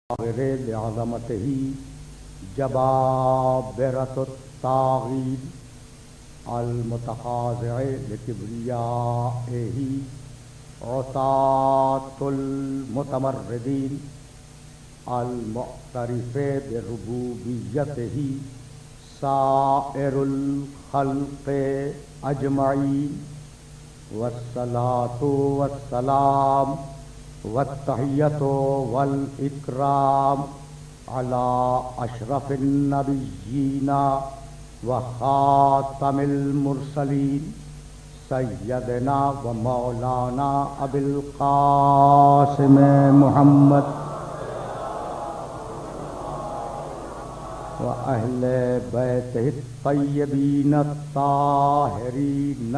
لعظمته جبابرة الطاغين المتخاضع لكبريائه عصاة المتمردين المعترف بربوبيته سائر الخلق أجمعين والصلاة والسلام والتحية والإكرام على أشرف النبيين وخاتم المرسلين سيدنا ومولانا أبي القاسم محمد وأهل بيته الطيبين الطاهرين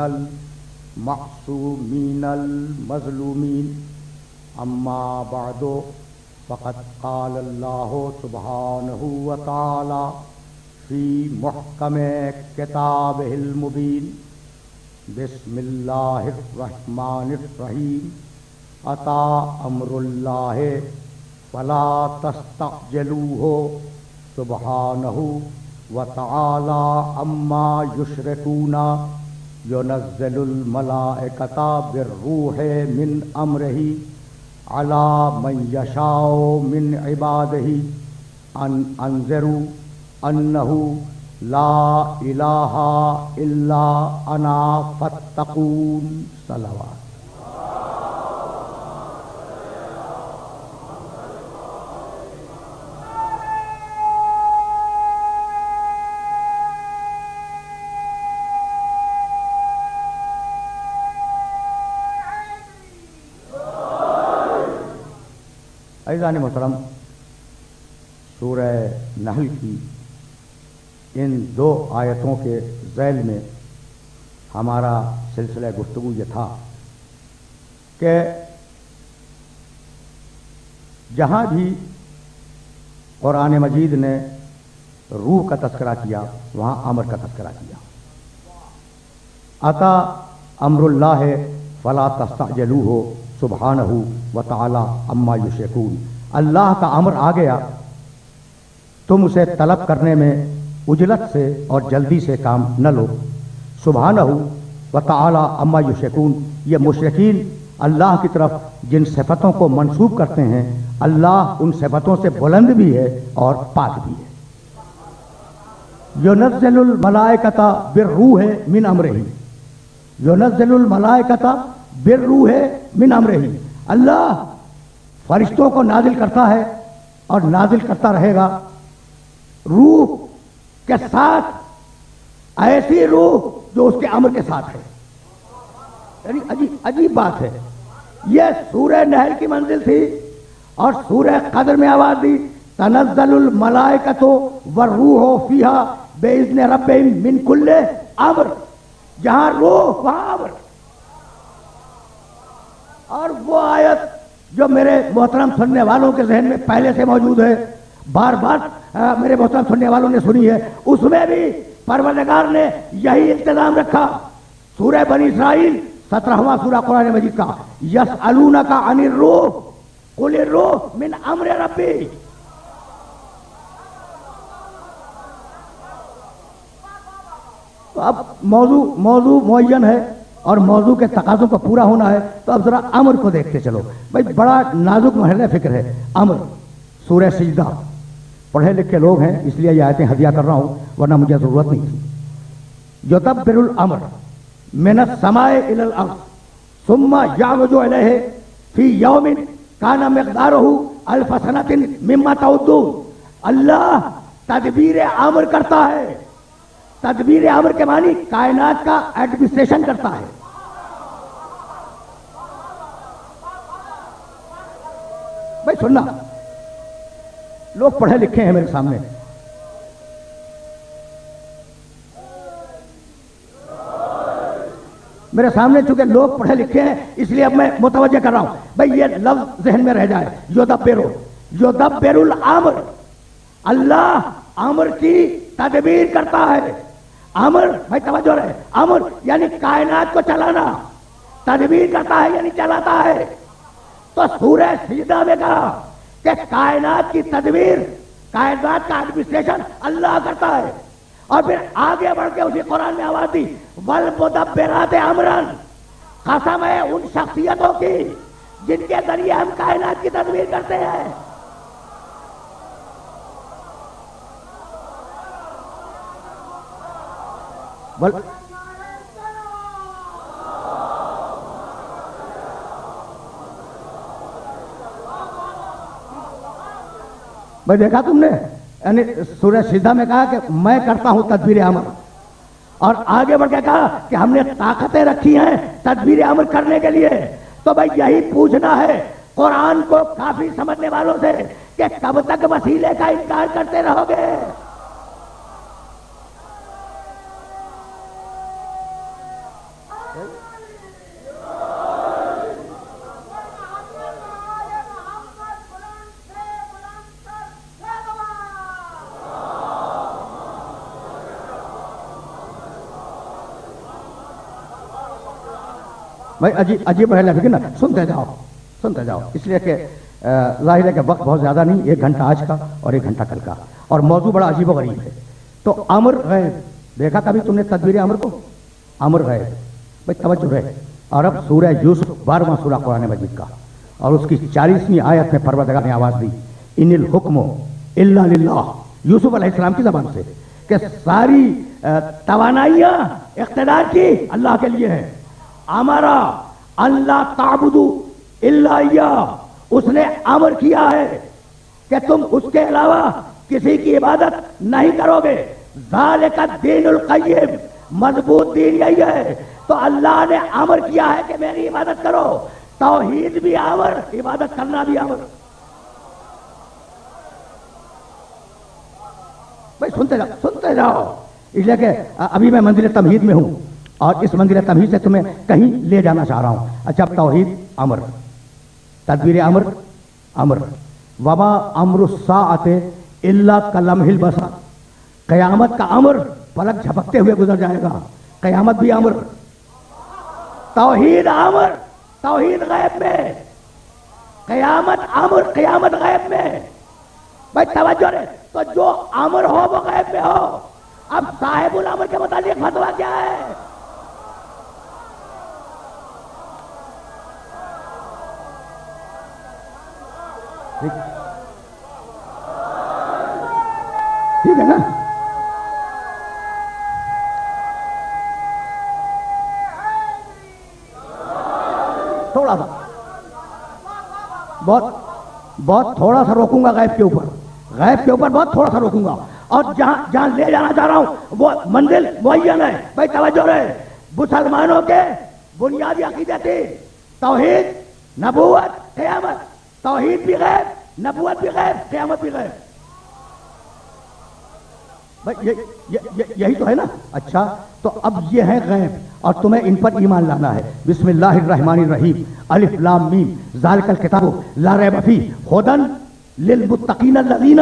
المعصومين المظلومين. أما بعد فقد قال الله سبحانه وتعالى في محكم كتابه المبين: بسم الله الرحمن الرحيم. أتى أمر الله فلا تستعجلوه سبحانه وتعالى عما يشركون. ينزل الملائكة بالروح من أمره على من يشاء من عباده أن أنذروا أنه لا إله إلا أنا فاتقون. صلوات. عزیزان محترم، سورہ نحل کی ان دو آیتوں کے ذیل میں ہمارا سلسلہ گفتگو یہ تھا کہ جہاں بھی قرآن مجید نے روح کا تذکرہ کیا وہاں امر کا تذکرہ کیا. اتا امر اللہ فلا تستعجلوہ سبحانہ وتعالی عما یشرکون. اللہ کا امر آ گیا، تم اسے طلب کرنے میں عجلت سے اور جلدی سے کام نہ لو. سبحانہ وتعالی عما یشرکون، یہ مشرکین اللہ کی طرف جن صفتوں کو منسوب کرتے ہیں، اللہ ان صفتوں سے بلند بھی ہے اور پاک بھی ہے. ينزل الملائکۃ بالروح من امرہ. ينزل الملائکۃ بالروح من امرہ. اللہ فرشتوں کو نازل کرتا ہے اور نازل کرتا رہے گا روح کے ساتھ، ایسی روح جو اس کے امر کے ساتھ ہے. یعنی عجیب بات ہے. یہ سورہ نحل کی منزل تھی اور سورہ قدر میں آواز دی: تنزل الملائکۃ والروح فیہا باذن ربہم من کل امر. جہاں روح وہاں امر. اور وہ آیت جو میرے محترم سننے والوں کے ذہن میں پہلے سے موجود ہے، بار بار میرے محترم سننے والوں نے سنی ہے، اس میں بھی پروردگار نے یہی انتظام رکھا. سورہ بنی اسرائیل 17واں سورہ قرآن مجید کا: یسألونک عن الروح قل الروح من امر ربی. تو اب موضوع معین ہے اور موضوع کے تقاضوں کو پورا ہونا ہے، تو اب ذرا امر کو دیکھتے چلو. بھائی بڑا نازک محل فکر ہے امر. سورہ سجدہ، پڑھے لکھے لوگ ہیں اس لیے یہ آیتیں ہدیہ کر رہا ہوں، ورنہ مجھے ضرورت نہیں تھی. یدبر الامر من السماء الى الارض ثم يعرج الیہ فی یوم کان مقدارہ الف سنۃ مما تعدون. اللہ تدبیر امر کرتا ہے. تدبیر امر کے معنی کائنات کا ایڈمنسٹریشن کرتا ہے. بھائی سننا، لوگ پڑھے لکھے ہیں میرے سامنے. میرے سامنے چونکہ لوگ پڑھے لکھے ہیں اس لیے اب میں متوجہ کر رہا ہوں. بھائی یہ لفظ ذہن میں رہ جائے: یدبر الامر. اللہ امر کی تدبیر کرتا ہے. امر، بھائی توجہ رہے، امر یعنی کائنات کو چلانا. تدبیر کرتا ہے یعنی چلاتا ہے. تو سورہ سجدہ میں کہا کہ کائنات کی تدبیر، کائنات کا ایڈمنسٹریشن اللہ کرتا ہے. اور پھر آگے بڑھ کے اسی قرآن میں آواز دی والمدبرات امرا، قسم ہے ان شخصیتوں کی جن کے ذریعے ہم کائنات کی تدبیر کرتے ہیں. بھائی دیکھا تم نے، یعنی سورہ سجدہ میں کہا کہ میں کرتا ہوں تدبیر امر، اور آگے بڑھ کے کہا کہ ہم نے طاقتیں رکھی ہیں تدبیر امر کرنے کے لیے. تو بھائی یہی پوچھنا ہے قرآن کو کافی سمجھنے والوں سے کہ کب تک وسیلے کا انکار کرتے رہو گے؟ بھائی عجیب ہے لیکن سنتے جاؤ، اس لیے کہ ظاہر ہے کہ وقت بہت زیادہ نہیں، 1 گھنٹہ آج کا اور 1 گھنٹہ کل کا، اور موضوع بڑا عجیب و غریب ہے. تو امر غیب دیکھا کبھی تم نے تدبیر امر کو؟ امر غیب. بھائی توجہ رہے. اور اب سورہ یوسف 12واں سورہ قرآن مجید کا، اور اس کی 40ویں آیت میں پروردگار نے آواز دی ان الحکم الا للہ، یوسف علیہ السلام کی زبان سے، کہ ساری توانائیاں اقتدار کی اللہ کے لیے ہیں. امرا اللہ تعبدو الا ایاہ، اس نے امر کیا ہے کہ تم اس کے علاوہ کسی کی عبادت نہیں کرو گے. ذالک الدین القیم، مضبوط دین یہی ہے. تو اللہ نے امر کیا ہے کہ میری عبادت کرو، توحید بھی امر، عبادت کرنا بھی امر. بھائی سنتے جاؤ، اس لیے کہ ابھی میں منزل تمہید میں ہوں، اور اس منزل تمہید سے تمہیں کہیں لے جانا چاہ رہا ہوں. اچھا، توحید امر، تدبیر امر. وما امر الساعۃ الا کلمح البصر، قیامت کا امر پلک جھپکتے ہوئے گزر جائے گا. قیامت بھی امر. توحید امر، توحید غیب میں. قیامت امر، قیامت غیب میں. بھائی توجہ رہے. تو جو امر ہو وہ غیب میں ہو. اب صاحب الامر کے متعلق فتویٰ کیا ہے؟ ٹھیک ہے نا؟ تھوڑا سا، بہت تھوڑا سا روکوں گا غیب کے اوپر بہت تھوڑا سا روکوں گا. اور جہاں لے جانا چاہ رہا ہوں وہ منزل معین ہے. بھائی توجہ رہے. مسلمانوں کے بنیادی عقیدے تھے توحید، نبوت، قیامت. توحید بھی غیب، نبوت بھی غیب، قیامت بھی غیب. بھائی یہی تو ہے نا. اچھا، تو اب یہ ہے غیب اور تمہیں ان پر ایمان لانا ہے. بسم اللہ الرحمن الرحیم، الف لام میم، ذالک الکتاب لا ریب فیہ ھدی للمتقین الذین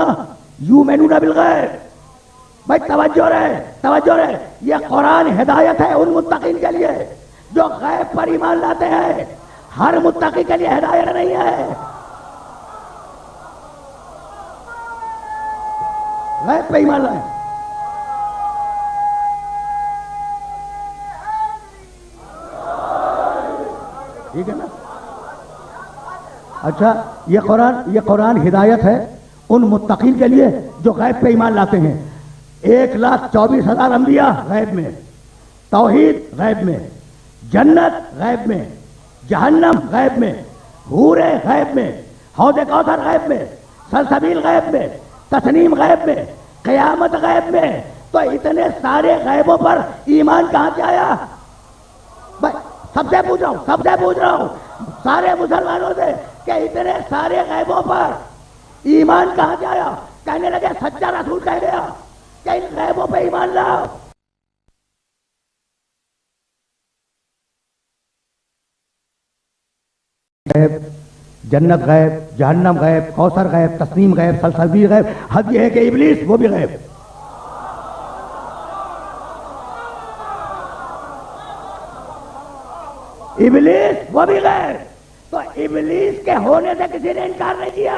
یؤمنون بالغیب. بھائی توجہ رہے. یہ قرآن ہدایت ہے ان متقین کے لیے جو غیب پر ایمان لاتے ہیں. ہر متقی کے لیے ہدایت نہیں ہے. غیب پہ ایمان لائیں. ٹھیک ہے نا؟ اچھا، یہ قرآن ہدایت ہے ان متقین کے لیے جو غیب پہ ایمان لاتے ہیں. 1,24,000 انبیاء غیب میں، توحید غیب میں، جنت غیب میں، جہنم غیب میں، حوریں غیب میں، حوض کوثر غیب میں، سلسبیل غیب میں، تسنیم غیب میں، قیامت غیب میں. تو اتنے سارے غیبوں پر ایمان کہاں سے آیا؟ سب سے پوچھ رہا ہوں سارے مسلمانوں سے کہ اتنے سارے غیبوں پر ایمان کہاں سے آیا؟ کہنے لگے سچا رسول کہہ گیا کہ ان غیبوں پہ ایمان لاؤ. غیب، جنت غیب، جہنم غیب، کوثر غیب، تسنیم غیب، سلسبیل غیب. حد یہ ہے کہ ابلیس وہ بھی غیب. ابلیس وہ بھی غیب. تو ابلیس کے ہونے سے کسی نے انکار نہیں کیا.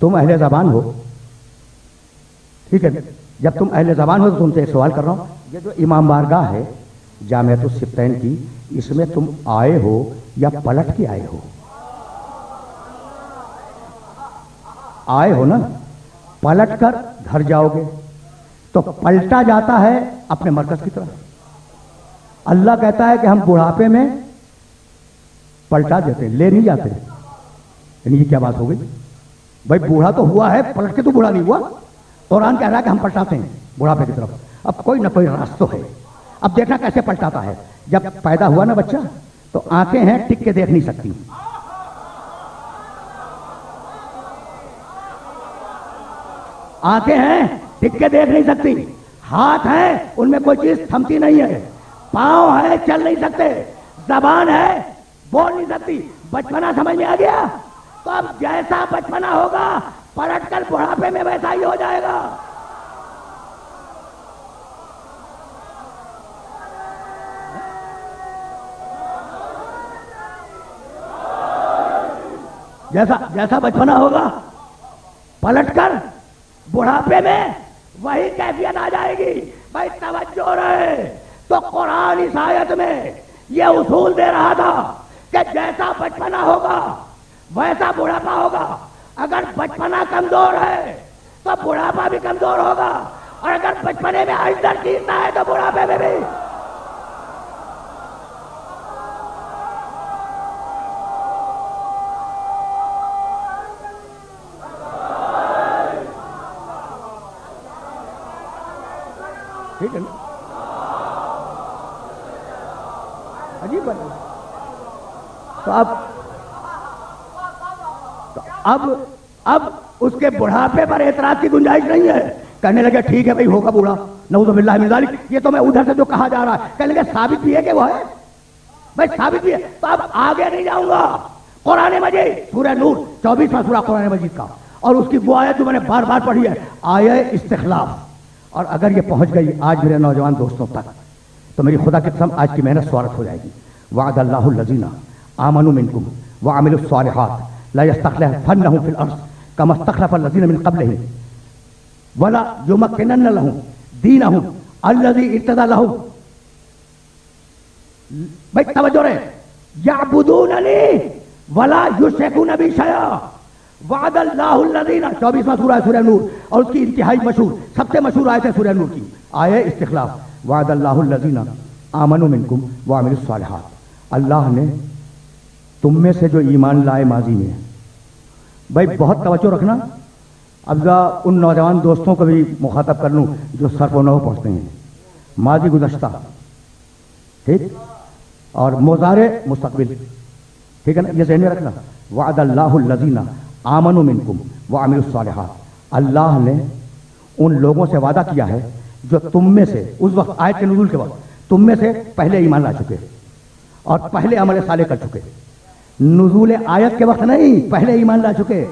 تم اہل زبان ہو، ٹھیک ہے، جب تم اہل زبان ہو تو تم سے ایک سوال کر رہا ہوں، یہ جو امام بارگاہ ہے جامعۃ السبتین کی، اس میں تم آئے ہو یا پلٹ کے آئے ہو؟ آئے ہو نا، پلٹ کر گھر جاؤ گے تو پلٹا جاتا ہے اپنے مرکز کی طرف۔ اللہ کہتا ہے کہ ہم بڑھاپے میں پلٹا دیتے ہیں، لے نہیں جاتے۔ یعنی یہ کیا بات ہو گئی؟ بھائی بوڑھا تو ہوا ہے، پلٹ کے تو بوڑھا نہیں ہوا۔ قرآن کہہ رہا ہے کہ ہم پلٹاتے ہیں بڑھاپے کی طرف۔ اب کوئی نہ کوئی راستہ تو ہے۔ اب دیکھنا کیسے پلٹاتا ہے۔ جب پیدا ہوا نا بچہ تو آنکھیں ہیں ٹک کے دیکھ نہیں سکتی، آنکھیں ہیں ٹک کے دیکھ نہیں سکتی، ہاتھ ہیں ان میں کوئی چیز تھمتی نہیں ہے، پاؤں ہے چل نہیں سکتے، زبان ہے بول نہیں سکتی۔ بچپنا سمجھ میں آ گیا؟ تو اب جیسا بچپنا ہوگا پلٹ کر بڑھاپے میں ویسا ہی ہو جائے گا۔ جیسا بچپنا ہوگا پلٹ کر بڑھاپے میں وہی کیفیت آ جائے گی۔ بھائی توجہ رہے، تو قرآن اس آیت میں یہ اصول دے رہا تھا کہ جیسا بچپنا ہوگا ویسا بڑھاپا ہوگا۔ اگر بچپنا کمزور ہے تو بڑھاپا بھی کمزور ہوگا، اور اگر بچپنے میں عزت جیتنا ہے تو بڑھاپے میں بھی۔ ٹھیک ہے نا؟ عجیب بات ہے۔ تو اب اس کے بڑھاپے پر اعتراض کی گنجائش نہیں ہے۔ کہنے لگے ٹھیک ہے بھائی ہوگا بوڑھا، نعوذ باللہ من ذالک، یہ تو میں ادھر سے جو کہا جا رہا ہے، کہنے لگے ثابت بھی ہے کہ وہ ہے، بھائی ثابت بھی ہے۔ تو اب آگے نہیں جاؤں گا۔ قرآن مجید سورہ نور 24واں سورہ قرآن مجید کا، اور اس کی وہ آیت جو میں نے بار بار پڑھی ہے، آیہ استخلاف۔ اور اگر یہ پہنچ گئی آج میرے نوجوان دوستوں تک تو میری خدا کی قسم آج کی محنت سوارت ہو جائے گی۔ وعد اللہ الذین آمنوا منکم وعملوا الصالحات لا یستخلفنہم فی الارض کما استخلف الذین من قبلہم ولا یمکنن لہم دینہم الذی ارتضی لہم۔ بھائی توجہ رہے، یعبدوننی ولا یشرکون بی شیئا۔ وعد اللہ الذین، 24واں سورہ سورہ نور، اور اس کی انتہائی مشہور، سب سے مشہور آیت ہے سورہ نور کی، آیہ استخلاف۔ وعد اللہ الذین آمنوا منکم وعملوا الصالحات، اللہ نے تم میں سے جو ایمان لائے ماضی میں۔ بھائی بہت توجہ رکھنا، اب ان نوجوان دوستوں کو بھی مخاطب کر لوں جو صرف و نحو پڑھتے ہیں، ماضی گزشتہ، ٹھیک، اور مضارع مستقبل، ٹھیک ہے نا، یہ ذہن میں رکھنا۔ وعد اللہ الذین آمنوا منکم وعملوا الصالحات، اللہ نے ان لوگوں سے وعدہ کیا ہے جو تم میں سے، اس وقت آیت کے نزول کے وقت تم میں سے پہلے ایمان لا چکے اور پہلے عمل صالح کر چکے۔ نزول آیت کے وقت نہیں، پہلے ایمان لا چکے۔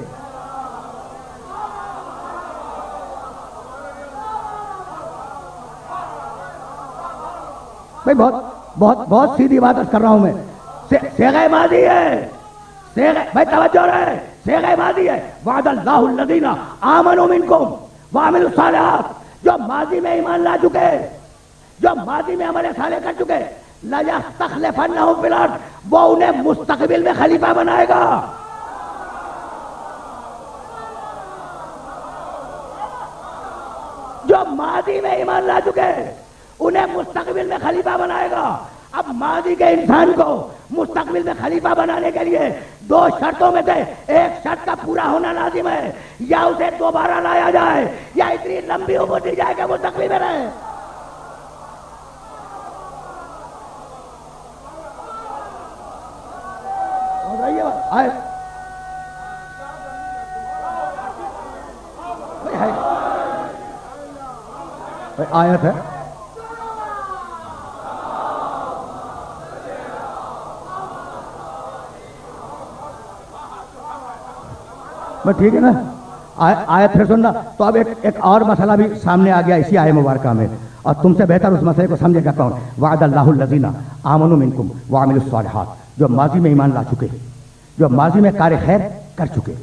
بھائی بہت سیدھی بات کر رہا ہوں میں، صیغہ ماضی ہے، بھائی توجہ رہے، صیغہ ماضی ہے۔ وعد اللہ الذین آمنوا منکم وعملوا الصالحات، جو ماضی میں ایمان لا چکے، جو ماضی میں عمل صالح کر چکے، لَيَسْتَخْلِفَنَّهُمْ فِي الْأَرْضِ، وہ انہیں مستقبل میں خلیفہ بنائے گا۔ جو ماضی میں ایمان لا چکے انہیں مستقبل میں خلیفہ بنائے گا۔ اب ماضی کے انسان کو مستقبل میں خلیفہ بنانے کے لیے دو شرطوں میں سے ایک شرط کا پورا ہونا لازم ہے، یا اسے دوبارہ لایا جائے یا اتنی لمبی عمر دی جائے کہ مستقبل میں رہے۔ آیت ہے، میں ٹھیک ہے نا، آیت پھر سننا۔ تو اب ایک اور مسئلہ بھی سامنے آ گیا اسی آیت مبارکہ میں، اور تم سے بہتر اس مسئلے کو سمجھے گا کون؟ وعد اللہ الذین آمنوا منکم وعملوا الصالحات، جو ماضی میں ایمان لا چکے، جو ماضی میں کار خیر کر چکے،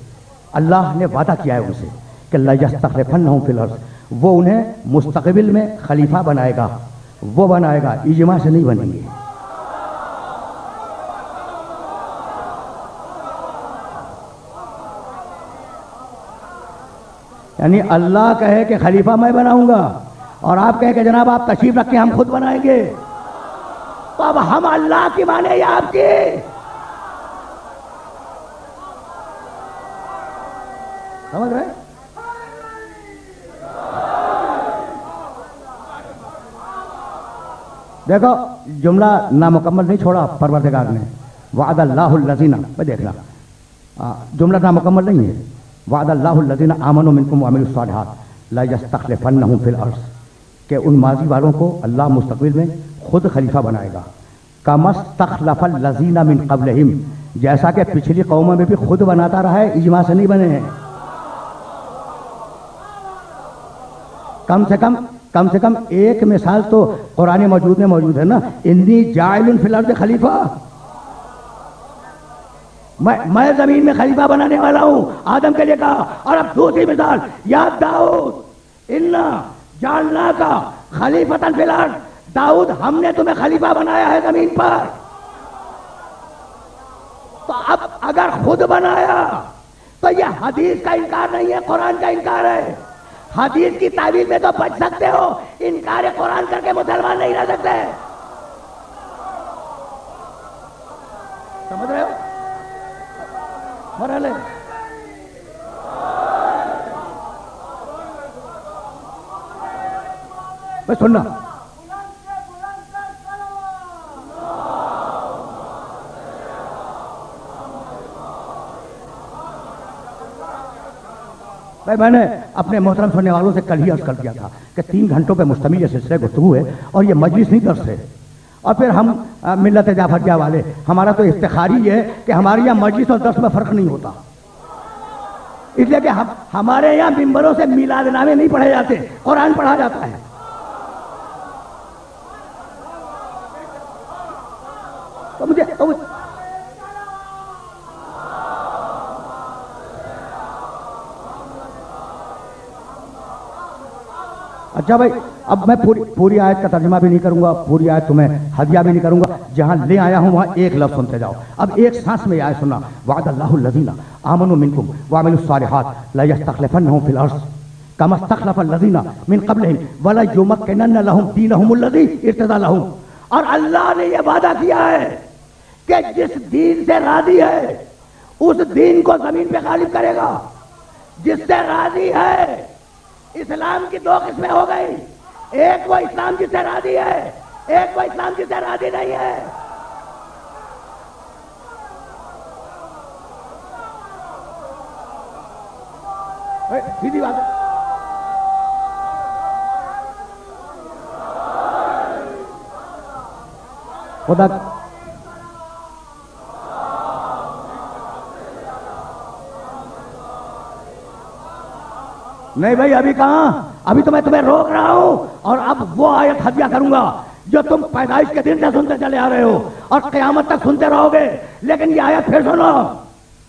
اللہ نے وعدہ کیا ہے ان سے کہ لَيَسْتَخْلِفَنَّهُمْ فِي الْأَرْضِ، وہ انہیں مستقبل میں خلیفہ بنائے گا، وہ بنائے گا، اجماع سے نہیں بنیں گے۔ یعنی اللہ کہے کہ خلیفہ میں بناؤں گا اور آپ کہے کہ جناب آپ تشریف رکھیں ہم خود بنائیں گے، تو اب ہم اللہ کی مانے یا آپ کی؟ سمجھ رہے؟ دیکھو جملہ نامکمل نہیں چھوڑا پروردگار نے، وعد اللہ الذین، دیکھنا جملہ نامکمل نہیں ہے، وعد اللہ الذین آمنوا منکم وعملوا الصالحات لَيَسْتَخْلِفَنَّهُمْ فِي الْأَرْضِ، کہ ان ماضی والوں کو اللہ مستقبل میں خود خلیفہ بنائے گا، کَمَا اسْتَخْلَفَ الَّذِينَ مِن قَبْلِهِمْ، جیسا کہ پچھلی قوموں میں بھی خود بناتا رہا ہے، اجماع سے نہیں بنے ہیں۔ کم سے کم ایک مثال تو قرآن موجود میں موجود ہے نا، انی جاعل فی الارض خلیفہ، میں زمین میں خلیفہ بنانے والا ہوں، آدم کے لیے کہا۔ اور اب دوسری مثال، یا داؤد انا جعلناک خلیفۃ فی الارض، داؤد ہم نے تمہیں خلیفہ بنایا ہے زمین پر۔ تو اب اگر خود بنایا تو یہ حدیث کا انکار نہیں ہے، قرآن کا انکار ہے۔ حدیث کی تعویل میں تو بچ سکتے ہو، انکار قرآن کر کے مسلمان نہیں رہ سکتے۔ سمجھ رہے ہو مرحلے؟ بس سننا، میں نے اپنے محترم سننے والوں سے کل ہی عرض کر دیا تھا کہ 3 گھنٹوں پہ مشتمل یہ سلسلے گفتگو ہے، اور یہ مجلس نہیں درس ہے۔ اور پھر ہم ملت جعفریہ والے، ہمارا تو افتخاری ہے کہ ہمارے یہاں مجلس اور درس میں فرق نہیں ہوتا، اس لیے کہ ہمارے یہاں ممبروں سے میلاد نامے نہیں پڑھے جاتے، قرآن پڑھا جاتا ہے۔ تو مجھے اچھا بھائی، اب میں پوری آیت کا ترجمہ بھی نہیں کروں گا، پوری آیت تمہیں ہدیہ بھی نہیں کروں گا، جہاں لے آیا ہوں وہاں ایک لفظ سنتے جاؤ۔ اب ایک سانس میں یہ آیت سننا، وعد اللہ الذین آمنوا منکم وعملوا الصالحات لیستخلفنہم فی الارض کما استخلف الذین من قبلہم ولیمکنن لہم دینہم الذی ارتضی لہم۔ اور اللہ نے یہ وعدہ کیا ہے کہ جس دین سے راضی ہے اس دین کو زمین پہ غالب کرے گا، جس سے راضی ہے۔ اسلام کی 2 قسمیں ہو گئی، ایک وہ اسلام جس سے راضی ہے، ایک وہ اسلام جس سے راضی نہیں ہے۔ سیدھی بات ہے۔ خدا نہیں بھائی، ابھی کہاں، ابھی تو میں تمہیں روک رہا ہوں، اور اب وہ آیت ہدیہ کروں گا جو تم پیدائش کے دن سے سنتے چلے آ رہے ہو اور قیامت تک سنتے رہو گے۔ لیکن یہ آیت پھر سنو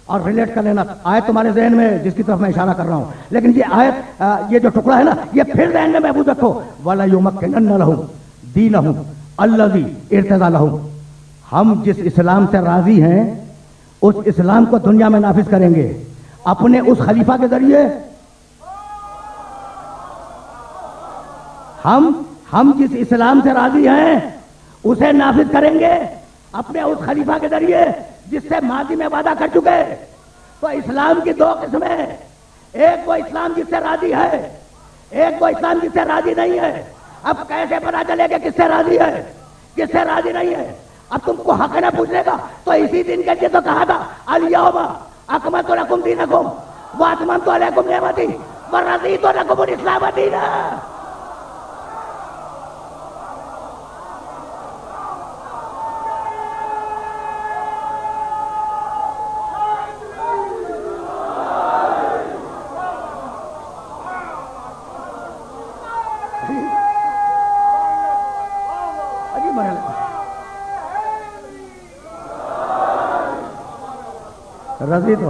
اور ریلیٹ کر لینا، آیت تمہارے ذہن میں جس کی طرف میں اشارہ کر رہا ہوں، لیکن یہ آیت، یہ جو ٹکڑا ہے نا، یہ پھر ذہن میں محفوظ رکھو۔ وَلَيُمَكِّنَنَّ لَهُمْ دِينَهُمْ الَّذِي ارْتَضَىٰ لَهُمْ، ہم جس اسلام سے راضی ہیں اس اسلام کو دنیا میں نافذ کریں گے اپنے اس خلیفہ کے ذریعے۔ ہم جس اسلام سے راضی ہیں اسے نافذ کریں گے اپنے اس خلیفہ کے ذریعے جس سے ماضی میں وعدہ کر چکے۔ تو اسلام کی 2 قسمیں، ایک وہ اسلام جس سے راضی ہے، ایک وہ اسلام جس سے راضی نہیں ہے۔ اب کیسے پتا چلے کہ کس سے راضی ہے کس سے راضی نہیں ہے؟ اب تم کو حق ہے نا پوچھنے کا، تو اسی دن کے لیے تو کہا تھا الیوم اکملت لکم دینکم واتممت علیکم نعمتی ورضیت لکم الاسلام دینا۔ رضی تو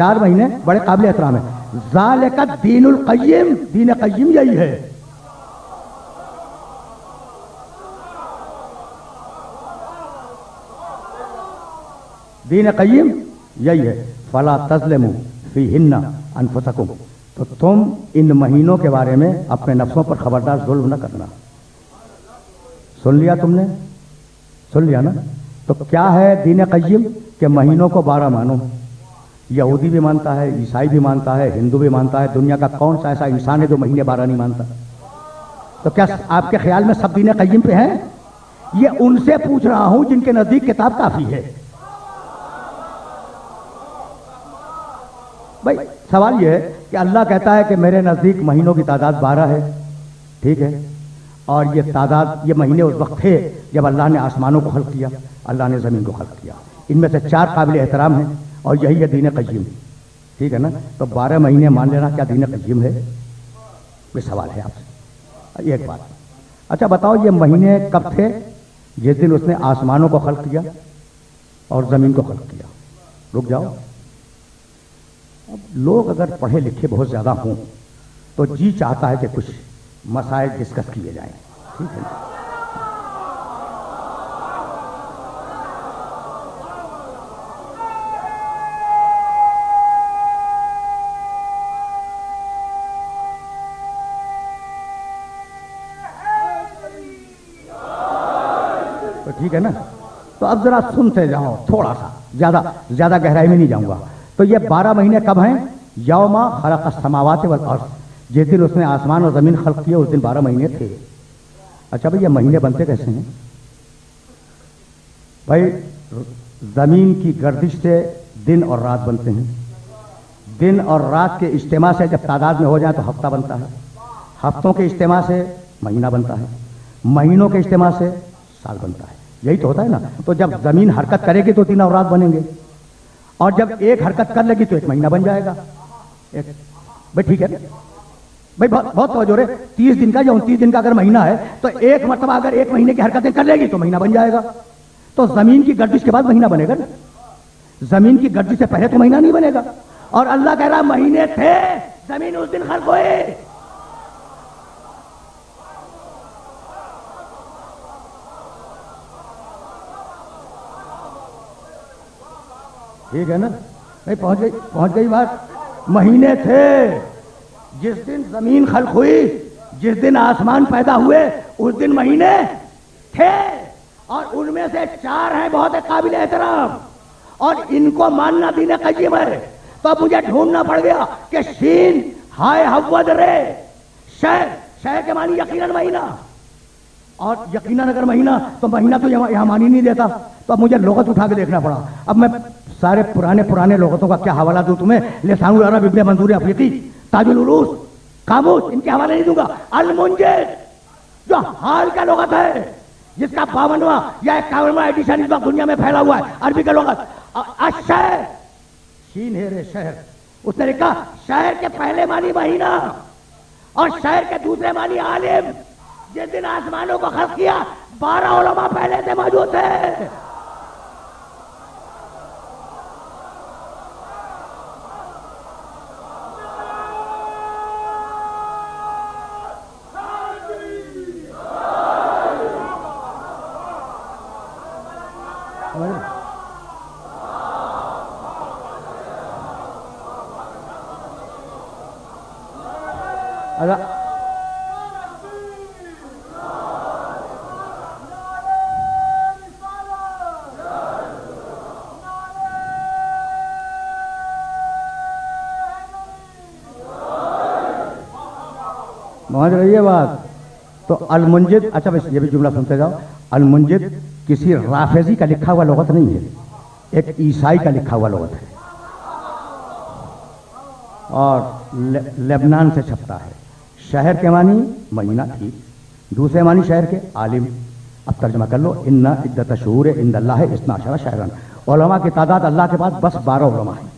4 مہینے بڑے قابل احترام ہیں. ذالک الدین القیم، دین قیم یہی ہے. دین قیم یہی ہے. فلا تظلموا فیہن انفسکم، تو تم ان مہینوں کے بارے میں اپنے نفسوں پر خبردار ظلم نہ کرنا. سن لیا تم نے؟ سن لیا نا؟ تو کیا ہے دین قیم؟ کہ مہینوں کو 12 مانو. یہودی بھی مانتا ہے، عیسائی بھی مانتا ہے، ہندو بھی مانتا ہے. دنیا کا کون سا ایسا انسان ہے جو مہینے 12 نہیں مانتا؟ تو کیا آپ کے خیال میں سب دین قیم پہ ہیں؟ یہ ان سے پوچھ رہا ہوں جن کے نزدیک کتاب کافی ہے. بھائی سوال یہ ہے کہ اللہ کہتا ہے کہ میرے نزدیک مہینوں کی تعداد 12 ہے، ٹھیک ہے، اور یہ تعداد، یہ مہینے اس وقت تھے جب اللہ نے آسمانوں کو خلق کیا، اللہ نے زمین کو خلق کیا. ان میں سے 4 قابل احترام ہیں اور یہی ہے دین قیم، ٹھیک ہے نا؟ تو 12 مہینے مان لینا کیا دین قیم ہے؟ یہ سوال ہے آپ سے. ایک بات، اچھا بتاؤ یہ مہینے کب تھے؟ جس دن اس نے آسمانوں کو خلق کیا اور زمین کو خلق کیا. رک جاؤ. اب لوگ اگر پڑھے لکھے بہت زیادہ ہوں تو جی چاہتا ہے کہ کچھ مسائل ڈسکس کیے جائیں، ٹھیک ہے نا؟ تو ٹھیک ہے نا؟ تو اب ذرا سنتے جاؤ تھوڑا سا، زیادہ گہرائی میں نہیں جاؤں گا. تو یہ 12 مہینے کب ہیں؟ یوم خلق السماوات والارض، جس دن اس نے آسمان اور زمین خلق کیے اس دن 12 مہینے تھے. اچھا بھائی یہ مہینے بنتے کیسے ہیں؟ بھائی زمین کی گردش سے دن اور رات بنتے ہیں. دن اور رات کے اجتماع سے جب تعداد میں ہو جائے تو ہفتہ بنتا ہے. ہفتوں کے اجتماع سے مہینہ بنتا ہے. مہینوں کے اجتماع سے سال بنتا ہے. یہی تو ہوتا ہے نا؟ تو جب زمین حرکت کرے گی تو دن اور رات بنیں گے، اور جب ایک حرکت کر لے گی تو ایک مہینہ بن جائے گا. بھائی ٹھیک ہے بھائی، بہت توجہ رہے. 30 دن کا یا 29 دن کا اگر مہینہ ہے تو ایک مرتبہ اگر ایک مہینے کی حرکتیں کر لے گی تو مہینہ بن جائے گا. تو زمین کی گردش کے بعد مہینہ بنے گا نا؟ زمین کی گردش سے پہلے تو مہینہ نہیں بنے گا. اور اللہ کہہ رہا مہینے تھے، زمین اس دن خلق ہوئے. ٹھیک ہے نا؟ نہیں پہنچ گئی بات. مہینے تھے جس دن زمین خلق ہوئی، جس دن آسمان پیدا ہوئے اس دن مہینے تھے، اور ان میں سے 4 ہیں بہت قابل احترام، اور ان کو ماننا دین قیم ہے. تو اب مجھے ڈھونڈنا پڑ گیا کہ شین ہائے حود رے شہر کے معنی یقیناً مہینہ، اور یقیناً اگر مہینہ تو مہینہ تو یہاں مانی نہیں دیتا. تو اب مجھے لغت اٹھا کے دیکھنا پڑا. اب میں سارے پرانے لغتوں کا کیا حوالہ دوں تمہیں؟ لسان العرب ابن منظور افریقی، تاج العروض، قاموس، ان کے حوالے نہیں دوں گا. المنجد جو حال کا لغت ہے، جس کا 52واں یا 51واں ایڈیشن اس وقت دنیا میں پھیلا ہوا ہے عربی کا لغت. الشہر، شین ہے رے شہر، اس نے لکھا شہر کے پہلے معنی مہینہ اور شہر کے دوسرے معنی عالم. جس دن آسمانوں کو خلق کیا 12 علماء پہلے سے موجود تھے. سمجھ رہی ہے بات؟ تو المنجد، اچھا بس یہ بھی جملہ سنتے جاؤ. المنجد کسی رافضی کا لکھا ہوا لغت نہیں ہے، ایک عیسائی کا لکھا ہوا لغت ہے، اور لبنان سے چھپتا ہے. شہر کے معنی مہینہ ٹھیک، دوسرے معنی شہر کے عالم. اب ترجمہ کر لو. ان عدت شہور عند اللہ 12 شہرا، علماء کی تعداد اللہ کے پاس بس 12 علماء ہیں.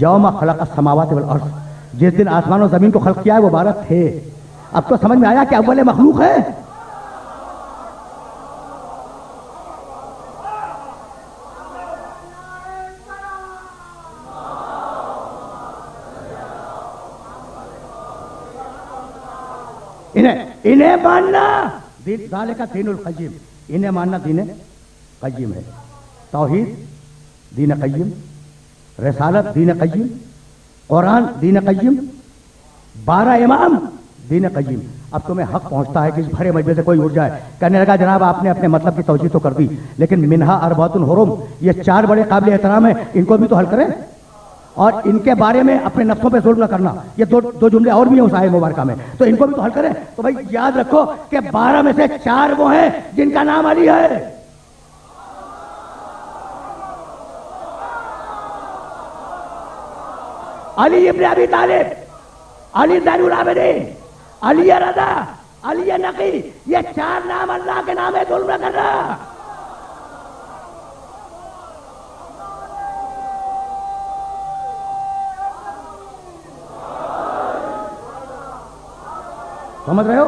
یوم خلق السماوات والارض، جس دن آسمان و زمین کو خلق کیا ہے وہ 12 تھے. اب تو سمجھ میں آیا کہ اول مخلوق ہے. انہیں ماننا ذالک دین القیم، انہیں ماننا دین قیم ہے. توحید دین قیم، رسالت دین قیم، قرآن دین قیم، 12 امام دین قیم. اب تمہیں حق پہنچتا ہے کہ اس بھرے مجمع سے کوئی اٹھ جائے کہنے لگا جناب آپ نے اپنے مطلب کی توجیہ تو کر دی، لیکن منہا اربعۃ حرم، یہ 4 بڑے قابل احترام ہیں، ان کو بھی تو حل کریں اور ان کے بارے میں اپنے نفسوں پہ ظلم نہ کرنا. یہ دو جملے اور بھی ہیں اس آیت مبارکہ میں، تو ان کو بھی تو حل کریں. تو بھائی یاد رکھو کہ 12 میں سے 4 وہ ہیں جن کا نام علی ہے. علی ابن ابی طالب، علی زین العابدین، علی رضا، علی نقی، یہ 4 نام اللہ کے نام ہے، ظلم نہ کرنا. سمجھ رہے ہو؟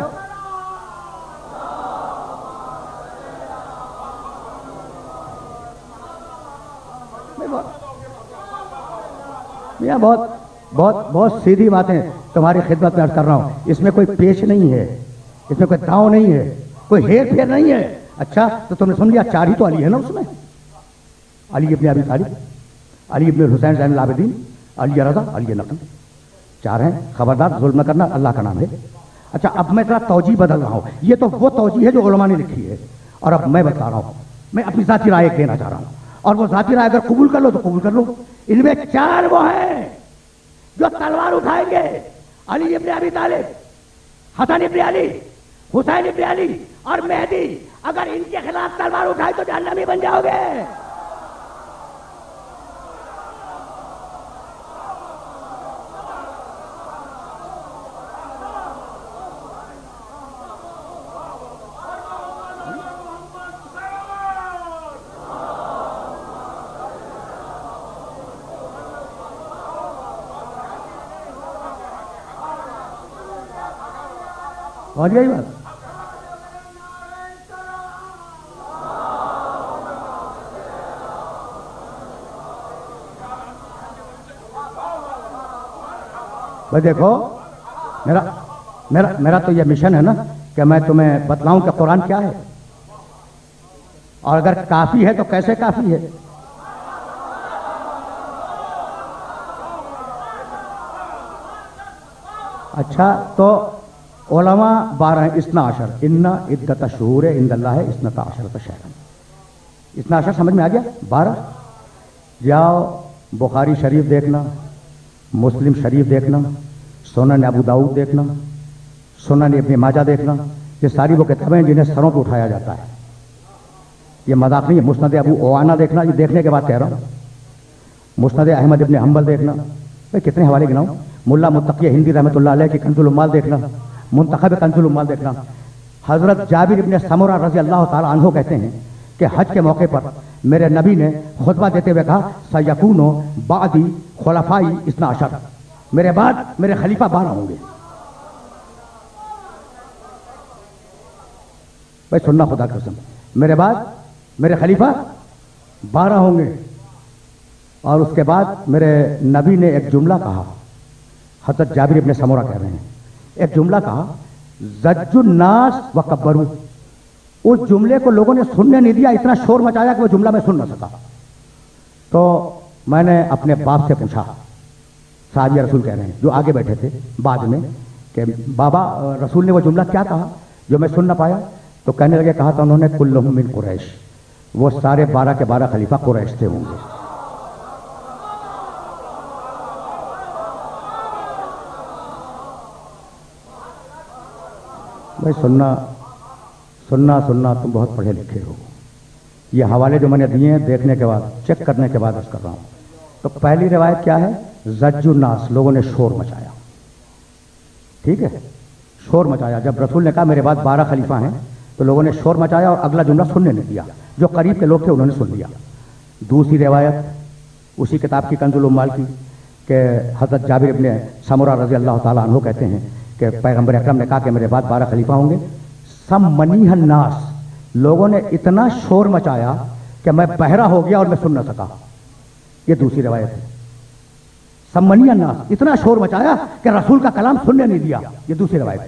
بہت سیدھی باتیں تمہاری خدمت میں عرض کر رہا ہوں. اس میں کوئی پیش نہیں ہے، اس میں کوئی داؤں نہیں ہے، کوئی ہیر پھیر نہیں ہے. اچھا تو تم نے سن لیا 4 ہی تو علی ہے نا اس میں. علی ابن ابی طالب، علی ابن حسین زین العابدین، علی رضا، علی نقی، 4 ہیں. خبردار ظلم نہ کرنا اللہ کا نام ہے. اچھا اب میں ذرا توجیہ بدل رہا ہوں. یہ تو وہ توجیہ ہے جو علماء نے لکھی ہے، اور اب میں بتا رہا ہوں، میں اپنی ذاتی رائے دینا چاہ رہا ہوں، اور وہ ذاتی رائے اگر قبول کر لو تو قبول کر لو. ان میں 4 وہ ہیں جو تلوار اٹھائیں گے. علی ابن ابی طالب، حسن ابن علی، حسین ابن علی اور مہدی. اگر ان کے خلاف تلوار اٹھائی تو جہنمی بن جاؤ گے. اور یہی بات بھائی دیکھو، میرا تو یہ مشن ہے نا کہ میں تمہیں بتلاؤں کہ قرآن کیا ہے، اور اگر کافی ہے تو کیسے کافی ہے. اچھا تو علماء 12 ہیں، 12 ان عدت الشہور عند اللہ 12 شہرا. 12 سمجھ میں آ گیا؟ 12. جاؤ بخاری شریف دیکھنا، مسلم شریف دیکھنا، سنن ابو داؤد دیکھنا، سنن ابن ماجہ دیکھنا. یہ ساری وہ کتابیں جنہیں سروں پہ اٹھایا جاتا ہے. یہ مذاق نہیں ہے. مسند ابو عوانہ دیکھنا، یہ دیکھنے کے بعد کہہ رہا ہوں. مسند احمد ابن حنبل دیکھنا. کتنے حوالے گناؤں. ملا متقی ہندی رحمۃ اللہ علیہ کی کنز العمال دیکھنا، منتخب کنز العمال دیکھنا. حضرت جابر ابن سمرہ رضی اللہ تعالی عنہ کہتے ہیں کہ حج کے موقع پر میرے نبی نے خطبہ دیتے ہوئے کہا سیکون بعدی خلفائی 12، میرے بعد میرے خلیفہ 12 ہوں گے. بھائی سننا خدا کی قسم، میرے بعد میرے خلیفہ 12 ہوں گے. اور اس کے بعد میرے نبی نے ایک جملہ کہا، حضرت جابر ابن سمرہ کہہ رہے ہیں، ایک جملہ کہا زج الناس وکبروا. اس جملے کو لوگوں نے سننے نہیں دیا، اتنا شور مچایا کہ وہ جملہ میں سن نہ سکا. تو میں نے اپنے باپ سے پوچھا، صحابی رسول کہہ رہے ہیں جو آگے بیٹھے تھے بعد میں، کہ بابا رسول نے وہ جملہ کیا کہا جو میں سن نہ پایا؟ تو کہنے لگے، کہا تھا انہوں نے کلہم من قریش، وہ سارے 12 کے 12 خلیفہ قریش سے ہوں گے. بھائی سننا تم بہت پڑھے لکھے ہو. یہ حوالے جو میں نے دیے ہیں دیکھنے کے بعد، چیک کرنے کے بعد عرض کر رہا ہوں. تو پہلی روایت کیا ہے؟ زج الناس، لوگوں نے شور مچایا. ٹھیک ہے، شور مچایا. جب رسول نے کہا میرے بعد 12 خلیفہ ہیں تو لوگوں نے شور مچایا اور اگلا جملہ سننے نہیں دیا. جو قریب کے لوگ تھے انہوں نے سن لیا. دوسری روایت اسی کتاب کی کنز العمال کی کہ حضرت جابر ابن سمرہ رضی اللہ تعالیٰ عنہ کہتے ہیں کہ پیغمبر اکرم نے کہا کہ میرے بعد 12 خلیفہ ہوں گے. سمنیہ الناس، لوگوں نے اتنا شور مچایا کہ میں بہرا ہو گیا اور میں سن نہ سکا. یہ دوسری روایت ہے. سمنیہ الناس، اتنا شور مچایا کہ رسول کا کلام سننے نہیں دیا. یہ دوسری روایت ہے.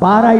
12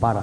12।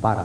12।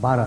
12।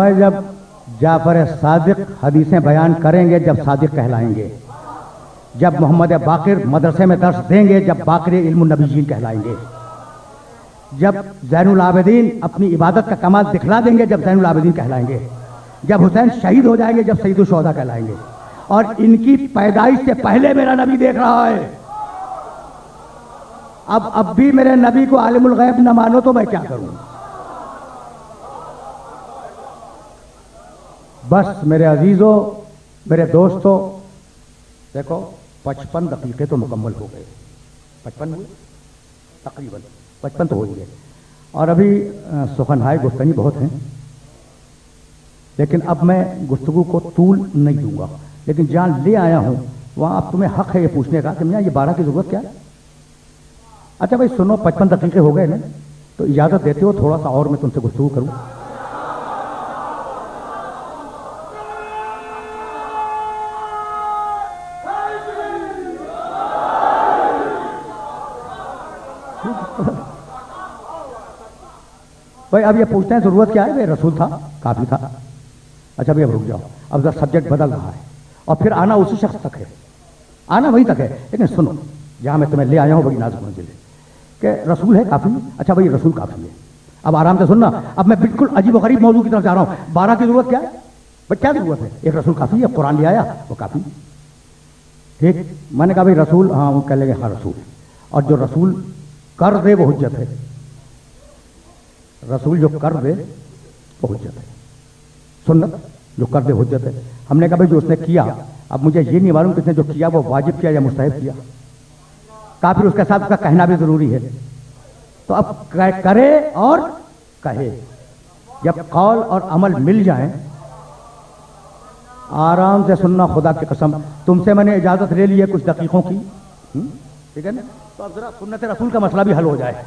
فرمایا جب جعفر صادق حدیثیں بیان کریں گے جب صادق کہلائیں گے، جب محمد باقر مدرسے میں درس دیں گے جب باقر علم النبیین کہلائیں گے، جب زین العابدین اپنی عبادت کا کمال دکھلا دیں گے جب زین العابدین کہلائیں گے، جب حسین شہید ہو جائیں گے جب سید الشہداء کہلائیں گے، اور ان کی پیدائش سے پہلے میرا نبی دیکھ رہا ہے۔ اب بھی میرے نبی کو عالم الغیب نہ مانو تو میں کیا کروں؟ بس میرے عزیزوں، میرے دوستوں، دیکھو 55 دقیقے تو مکمل ہو گئے، 55 ہوئے تقریباً، 55 تو ہو ہی گئے، اور ابھی سخنہائے گفتگی بہت ہیں، لیکن اب میں گفتگو کو طول نہیں دوں گا، لیکن جہاں لے آیا ہوں وہاں اب تمہیں حق ہے یہ پوچھنے کا کہ میاں یہ 12 کی ضرورت کیا ہے؟ اچھا بھائی سنو، 55 دقیقے ہو گئے نا، تو اجازت دیتے ہو تھوڑا سا اور میں تم سے گفتگو کروں؟ بھائی اب یہ پوچھتے ہیں ضرورت کیا ہے؟ بھائی رسول تھا، کافی تھا۔ اچھا بھائی اب رک جاؤ، اب ذرا سبجیکٹ بدل رہا ہے اور پھر آنا اسی شخص تک ہے، آنا وہی تک ہے، لیکن سنو جہاں میں تمہیں لے آیا ہوں بڑی نازک منزل ہے کہ رسول ہے کافی۔ اچھا بھائی رسول کافی ہے، اب آرام سے سننا، اب میں بالکل عجیب و غریب موضوع کی طرف جا رہا ہوں۔ 12 کی ضرورت کیا ہے؟ بھائی کیا ضرورت ہے؟ ایک رسول کافی ہے، قرآن لے آیا وہ کافی، ٹھیک۔ میں نے کہا بھائی رسول، ہاں وہ کہہ لیں گے ہاں رسول، اور جو رسول کر دے وہ حجت ہے، رسول جو کر دے وہ حجت ہے، سنت جو کر دے حجت ہے۔ ہم نے کہا بھائی جو اس نے کیا، اب مجھے یہ نہیں معلوم کس نے جو کیا وہ واجب کیا یا مستحب کیا، کہا پھر اس کے ساتھ اس کا کہنا بھی ضروری ہے، تو اب کرے اور کہے، جب قول اور عمل مل جائیں، آرام سے سننا، خدا کی قسم تم سے میں نے اجازت لے لی ہے کچھ دقیقوں کی، ٹھیک ہے نا، تو اب ذرا سنت رسول کا مسئلہ بھی حل ہو جائے۔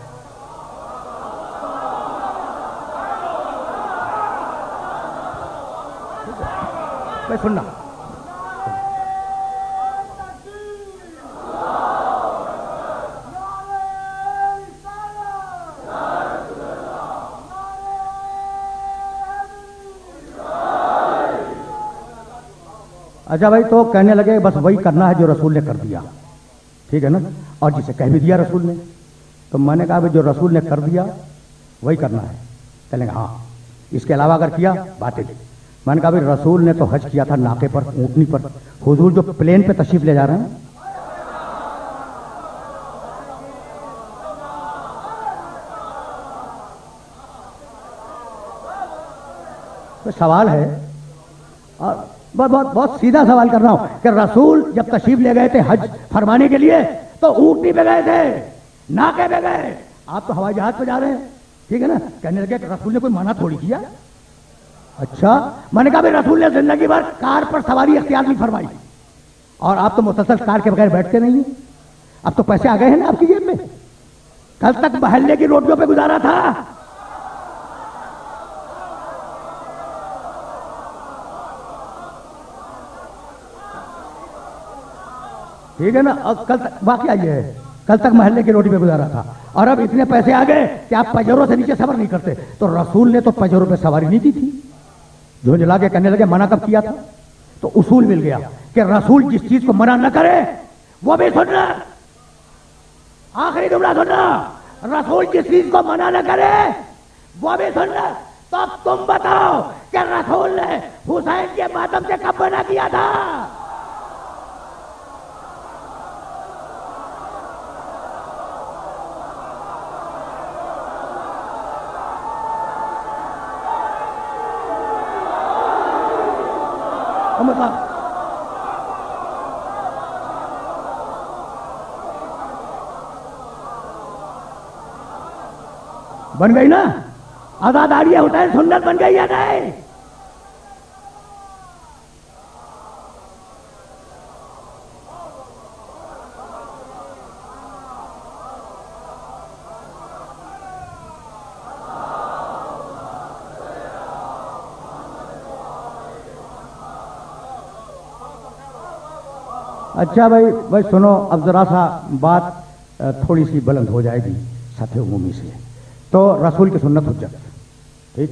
بھائی سننا، اچھا بھائی تو کہنے لگے بس وہی کرنا ہے جو رسول نے کر دیا، ٹھیک ہے نا، اور جسے کہہ بھی دیا رسول نے، تو میں نے کہا بھائی جو رسول نے کر دیا وہی کرنا ہے، کہنے لگے ہاں اس کے علاوہ اگر کیا باطل۔ میں نے کہا بھائی رسول نے تو حج کیا تھا ناقے پر، اونٹنی پر، حضور جو پلین پہ تشریف لے جا رہے ہیں، سوال ہے اور بہت سیدھا سوال کر رہا ہوں کہ رسول جب تشریف لے گئے تھے حج فرمانے کے لیے تو اونٹنی پہ گئے تھے، ناقے پہ گئے، آپ تو ہوائی جہاز پہ جا رہے ہیں، ٹھیک ہے نا۔ کہنے لگے کہ رسول نے کوئی منع تھوڑی کیا۔ اچھا، میں نے کہا بھائی رسول نے زندگی بھر کار پر سواری اختیار نہیں فرمائی، اور آپ تو مسلسل کار کے بغیر بیٹھتے نہیں ہیں، اب تو پیسے آ گئے ہیں نا آپ کی جیب میں، کل تک محلے کی روڈیوں پہ گزارا تھا، ٹھیک ہے نا، اور کل تک واقعہ یہ ہے، کل تک محلے کی روٹی پہ گزارا تھا، اور اب اتنے پیسے آ گئے کہ آپ پجروں سے نیچے سفر نہیں کرتے، تو رسول نے تو پجروں پہ سواری نہیں کی تھی، جو جلا کے کہنے لگے منع کب کیا تھا، تو اصول مل گیا کہ رسول جس چیز کو منع نہ کرے وہ بھی سننا، آخری جملہ سننا، رسول جس چیز کو منع نہ کرے وہ بھی سننا۔ تو اب تم بتاؤ کہ رسول نے حسین کے ماتم سے کب منع کیا تھا؟ بن گئی نا آزاداری حسین، سنت بن گئی ہے نہیں؟ اچھا بھائی سنو، اب ذرا سا بات تھوڑی سی بلند ہو جائے گی سطح عمومی سے، تو رسول کی سنت حجت، ٹھیک،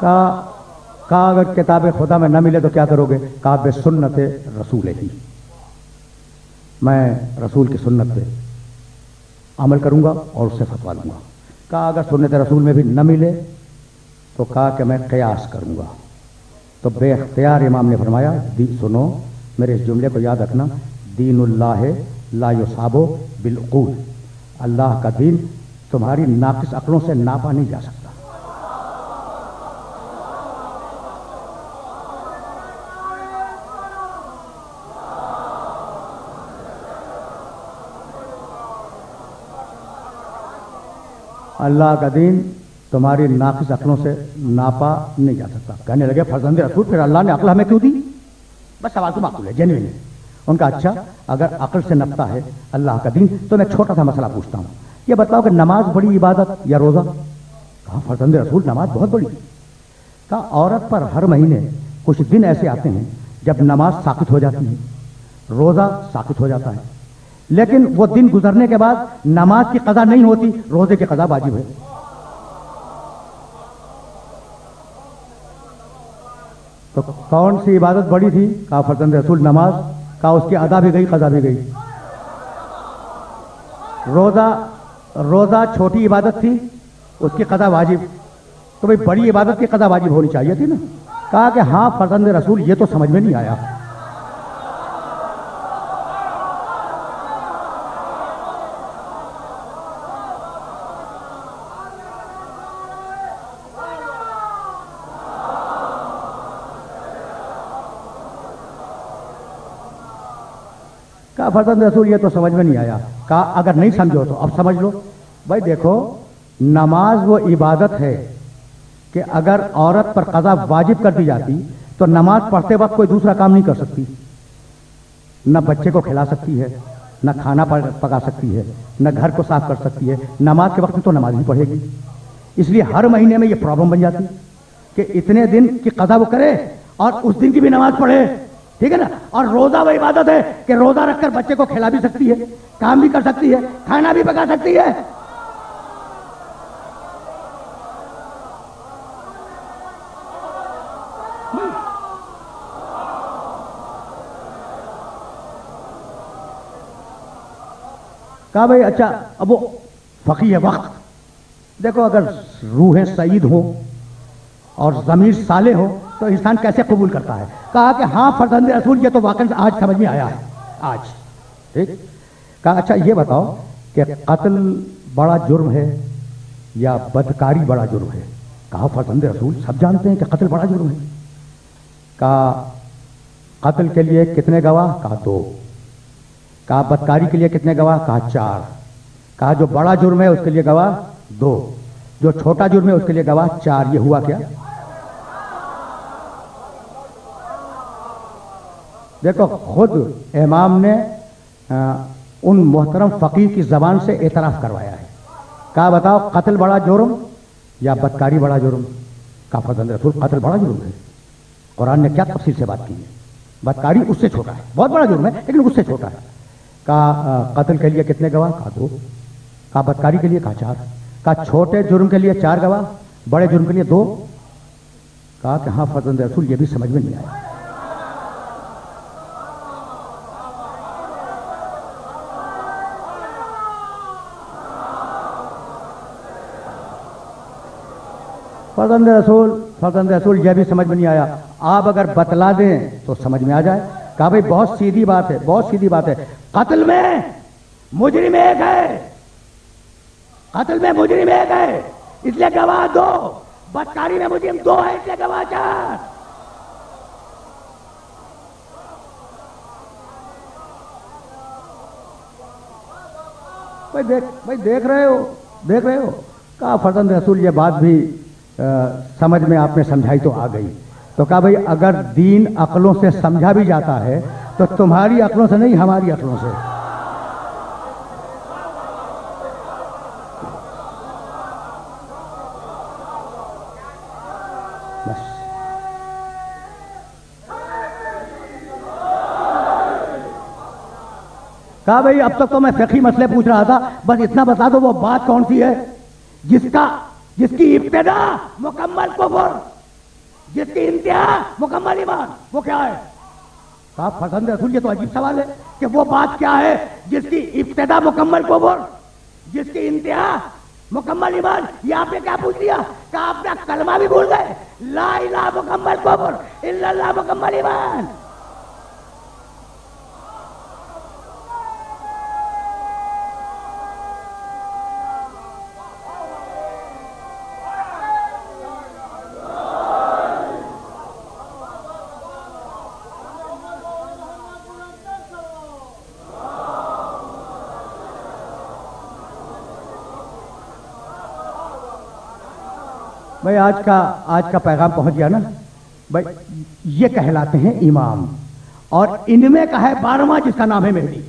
کہا اگر کتاب خدا میں نہ ملے تو کیا کرو گے؟ کہا بے سنت رسول ہی، میں رسول کی سنت پہ عمل کروں گا اور اس سے فتوا لوں گا۔ کہا اگر سنت رسول میں بھی نہ ملے تو کہا کہ میں قیاس کروں گا۔ تو بے اختیار امام نے فرمایا سنو میرے اس جملے کو یاد رکھنا، دین اللہ لا یصاب بالعقول، اللہ کا دین تمہاری ناقص عقلوں سے ناپا نہیں جا سکتا۔ اللہ کا دین تمہاری ناقص عقلوں سے ناپا نہیں جا سکتا۔ کہنے لگے فرزند رسول پھر اللہ نے عقل ہمیں کیوں دی؟ بس سوال تو معقول ہے، جینوین ہے۔ ان کا اچھا اگر عقل سے نپتا ہے اللہ کا دین تو میں چھوٹا سا مسئلہ پوچھتا ہوں، یہ بتاؤ کہ نماز بڑی عبادت یا روزہ؟ کہا فرزند رسول نماز بہت بڑی۔ کہا عورت پر ہر مہینے کچھ دن ایسے آتے ہیں جب نماز ساقط ہو جاتی ہے، روزہ ساقط ہو جاتا ہے، لیکن وہ دن گزرنے کے بعد نماز کی قضا نہیں ہوتی، روزے کی قضا واجب ہے۔ تو کون سی عبادت بڑی تھی؟ کہا فرزند رسول نماز۔ کہا اس کی ادا بھی گئی قضا بھی گئی۔ روزہ چھوٹی عبادت تھی، اس کی قضا واجب، تو بھئی بڑی عبادت کی قضا واجب ہونی چاہیے تھی نا۔ کہا کہ ہاں فرزند رسول یہ تو سمجھ میں نہیں آیا۔ کہا فرزند رسول یہ تو سمجھ میں نہیں آیا۔ کہا اگر نہیں سمجھو تو اب سمجھ لو۔ بھائی دیکھو نماز وہ عبادت ہے کہ اگر عورت پر قضا واجب کر دی جاتی تو نماز پڑھتے وقت کوئی دوسرا کام نہیں کر سکتی، نہ بچے کو کھلا سکتی ہے، نہ کھانا پکا سکتی ہے، نہ گھر کو صاف کر سکتی ہے، نماز کے وقت میں تو نماز ہی پڑھے گی۔ اس لیے ہر مہینے میں یہ پرابلم بن جاتی کہ اتنے دن کی قضا وہ کرے اور اس دن کی بھی نماز پڑھے، ٹھیک ہے نا۔ اور روزہ وہ عبادت ہے کہ روزہ رکھ کر بچے کو کھلا بھی سکتی ہے، کام بھی کر سکتی ہے، کھانا بھی پکا سکتی ہے۔ کہا بھائی اچھا اب وہ فقیہ وقت دیکھو، اگر روحیں سعید ہو اور ضمیر صالح ہو تو انسان کیسے قبول کرتا ہے؟ کہا کہ ہاں فرزند رسول یہ تو واقعی آج سمجھ میں آیا ہے آج، ٹھیک۔ کہا اچھا یہ بتاؤ کہ قتل بڑا جرم ہے یا بدکاری بڑا جرم ہے؟ کہا فرزند رسول سب جانتے ہیں کہ قتل بڑا جرم ہے۔ کہا قتل کے لیے کتنے گواہ؟ کہا 2۔ کہا بدکاری کے لیے کتنے گواہ؟ کہا 4۔ کہا جو بڑا جرم ہے اس کے لیے گواہ 2، جو چھوٹا جرم ہے اس کے لیے گواہ 4۔ یہ ہوا کیا؟ دیکھو خود امام نے ان محترم فقیر کی زبان سے اعتراف کروایا ہے۔ کہا بتاؤ قتل بڑا جرم یا بدکاری بڑا جرم؟ کہا فرزند رسول قتل بڑا جرم ہے، قرآن نے کیا تفصیل سے بات کی ہے، بدکاری اس سے چھوٹا ہے، بہت بڑا جرم ہے لیکن اس سے چھوٹا ہے۔ کہا قتل کے لیے کتنے گواہ؟ کہا 2۔ کہا بدکاری کے لیے؟ کہا 4۔ کہا چھوٹے جرم کے لیے 4 گواہ، بڑے جرم کے لیے 2۔ کہا کہ ہاں فرزند رسول یہ بھی سمجھ میں نہیں آیا۔ فرزند رسول یہ بھی سمجھ میں نہیں آیا، آپ اگر بتلا دیں تو سمجھ میں آ جائے۔ کہا بھائی بہت سیدھی بات ہے، بہت سیدھی بات ہے، قتل میں مجرم ایک ہے، قتل میں مجرم ایک ہے اس لیے گواہ 2، بدکاری میں مجرم 2 ہے اس لیے گواہ 4۔ بھائی دیکھ رہے ہو۔ کہا فرزند رسول یہ بات بھی سمجھ میں آپ نے سمجھائی تو آ گئی۔ تو کہا بھائی اگر دین عقلوں سے سمجھا بھی جاتا ہے تو تمہاری عقلوں سے نہیں، ہماری عقلوں سے۔ بس کہا بھائی اب تک تو میں فقہی مسئلے پوچھ رہا تھا، بس اتنا بتا دو وہ بات کون سی ہے جس کی ابتدا مکمل کفر جس کی انتہا مکمل ایمان، وہ کیا ہے؟ صاحب فرزند رسول، یہ تو عجیب سوال ہے کہ وہ بات کیا ہے جس کی ابتدا مکمل کفر، جس کی انتہا مکمل ایمان؟ یہ آپ نے کیا پوچھ لیا کہ آپ نے کلمہ بھی بھول گئے؟ لا الہ مکمل کفر، الا اللہ مکمل ایمان۔ بھائی آج کا پیغام پہنچ گیا نا بھائی، یہ کہلاتے ہیں امام، اور ان میں کا ہے 12واں جس کا نام ہے مہدی۔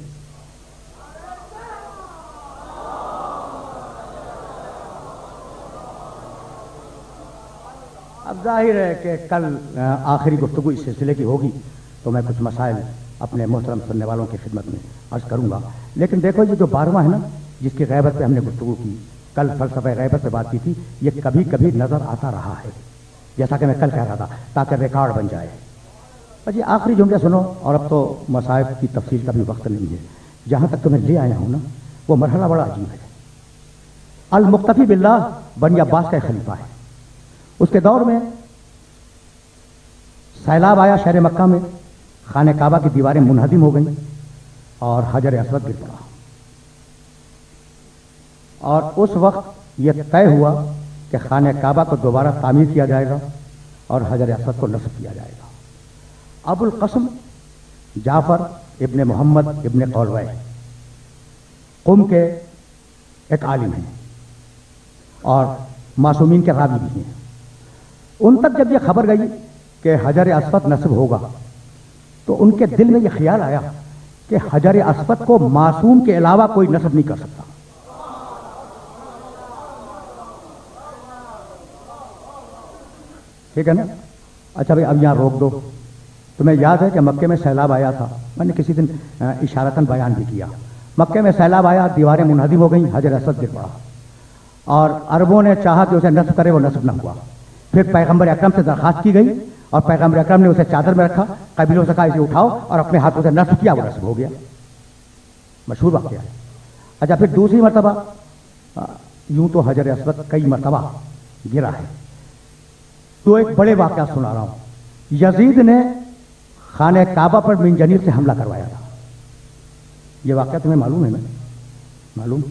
اب ظاہر ہے کہ کل آخری گفتگو اس سلسلے کی ہوگی تو میں کچھ مسائل اپنے محترم سننے والوں کی خدمت میں عرض کروں گا، لیکن دیکھو یہ جو 12واں ہے نا جس کی غیبت پہ ہم نے گفتگو کی، کل فلسفہ غیبت پہ بات کی تھی، یہ کبھی کبھی نظر آتا رہا ہے، جیسا کہ میں کل کہہ رہا تھا، تاکہ ریکارڈ بن جائے۔ اور یہ آخری جملے سنو، اور اب تو مصائب کی تفصیل کا بھی وقت نہیں ہے، جہاں تک تو میں لے آیا ہوں نا وہ مرحلہ بڑا عجیب ہے۔ المقتفی باللہ بنی عباس کا خلیفہ ہے، اس کے دور میں سیلاب آیا شہر مکہ میں، خانہ کعبہ کی دیواریں منہدم ہو گئیں اور حجر اسود گر پڑا، اور اس وقت یہ طے ہوا کہ خانہ کعبہ کو دوبارہ تعمیر کیا جائے گا اور حجر اسود کو نصب کیا جائے گا۔ ابو القاسم جعفر ابن محمد ابن قولوی قم کے ایک عالم ہیں اور معصومین کے راوی بھی ہیں، ان تک جب یہ خبر گئی کہ حجر اسود نصب ہوگا تو ان کے دل میں یہ خیال آیا کہ حجر اسود کو معصوم کے علاوہ کوئی نصب نہیں کر سکتا۔ ٹھیک ہے نا؟ اچھا بھائی اب یہاں روک دو۔ تمہیں یاد ہے کہ مکے میں سیلاب آیا تھا، میں نے کسی دن اشارتاً بیان بھی کیا، مکے میں سیلاب آیا، دیواریں منہدم ہو گئیں، حجر اسود گر پڑا، اور عربوں نے چاہا کہ اسے نصب کرے، وہ نصب نہ ہوا۔ پھر پیغمبر اکرم سے درخواست کی گئی اور پیغمبر اکرم نے اسے چادر میں رکھا، قبیلوں سے کہا اسے اٹھاؤ، اور اپنے ہاتھوں سے نصب کیا، وہ نصب ہو گیا، مشہور واقعہ ہے۔ اچھا پھر دوسری مرتبہ، یوں تو حجر اسود کئی مرتبہ گرا ہے، تو ایک بڑے واقعہ سنا رہا ہوں۔ یزید نے خانہ کعبہ پر منجنیق سے حملہ کروایا تھا، یہ واقعہ تمہیں معلوم ہے نا؟ معلوم؟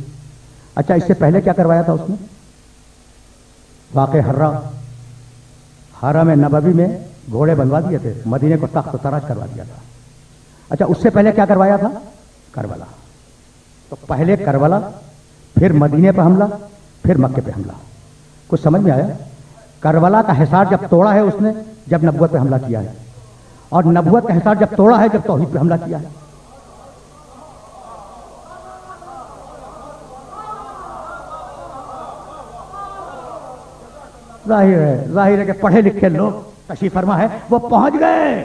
اچھا اس سے پہلے کیا کروایا تھا اس نے؟ واقع حرم نبوی میں گھوڑے بنوا دیے تھے، مدینے کو تخت و تاراج کروا دیا تھا۔ اچھا اس سے پہلے کیا کروایا تھا؟ کربلا۔ تو پہلے کربلا، پھر مدینے پہ حملہ، پھر مکے پہ حملہ۔ کچھ سمجھ میں آیا؟ کربلا کا حصار جب توڑا ہے اس نے جب نبوت پہ حملہ کیا ہے، اور نبوت کا حصار جب توڑا ہے جب توحید پہ حملہ کیا ہے۔ ظاہر ہے کہ پڑھے لکھے لوگ تشریف فرما ہے وہ پہنچ گئے۔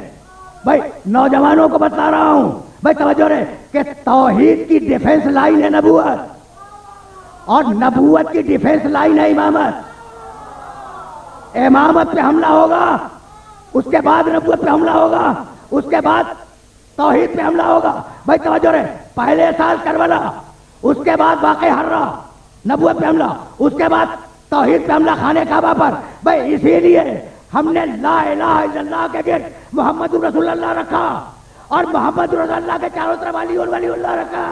بھائی نوجوانوں کو بتا رہا ہوں، بھائی توجہ رہے کہ توحید کی ڈیفنس لائن ہے نبوت، اور نبوت کی ڈیفنس لائن ہے امامت۔ امامت پہ حملہ ہوگا، اس کے بعد نبوت پہ حملہ ہوگا، اس کے بعد توحید پہ حملہ ہوگا۔ بھائی توجہ رہے، پہلے سال کربلا، اس کے بعد واقع حرہ، نبوت پہ حملہ، اس کے بعد توحید پہ حملہ خانہ کعبہ پر۔ بھائی اسی لیے ہم نے لا الہ الا اللہ کے گرد محمد رسول اللہ رکھا، اور محمد رسول اللہ کے چاروں طرف علی اور ولی اللہ رکھا۔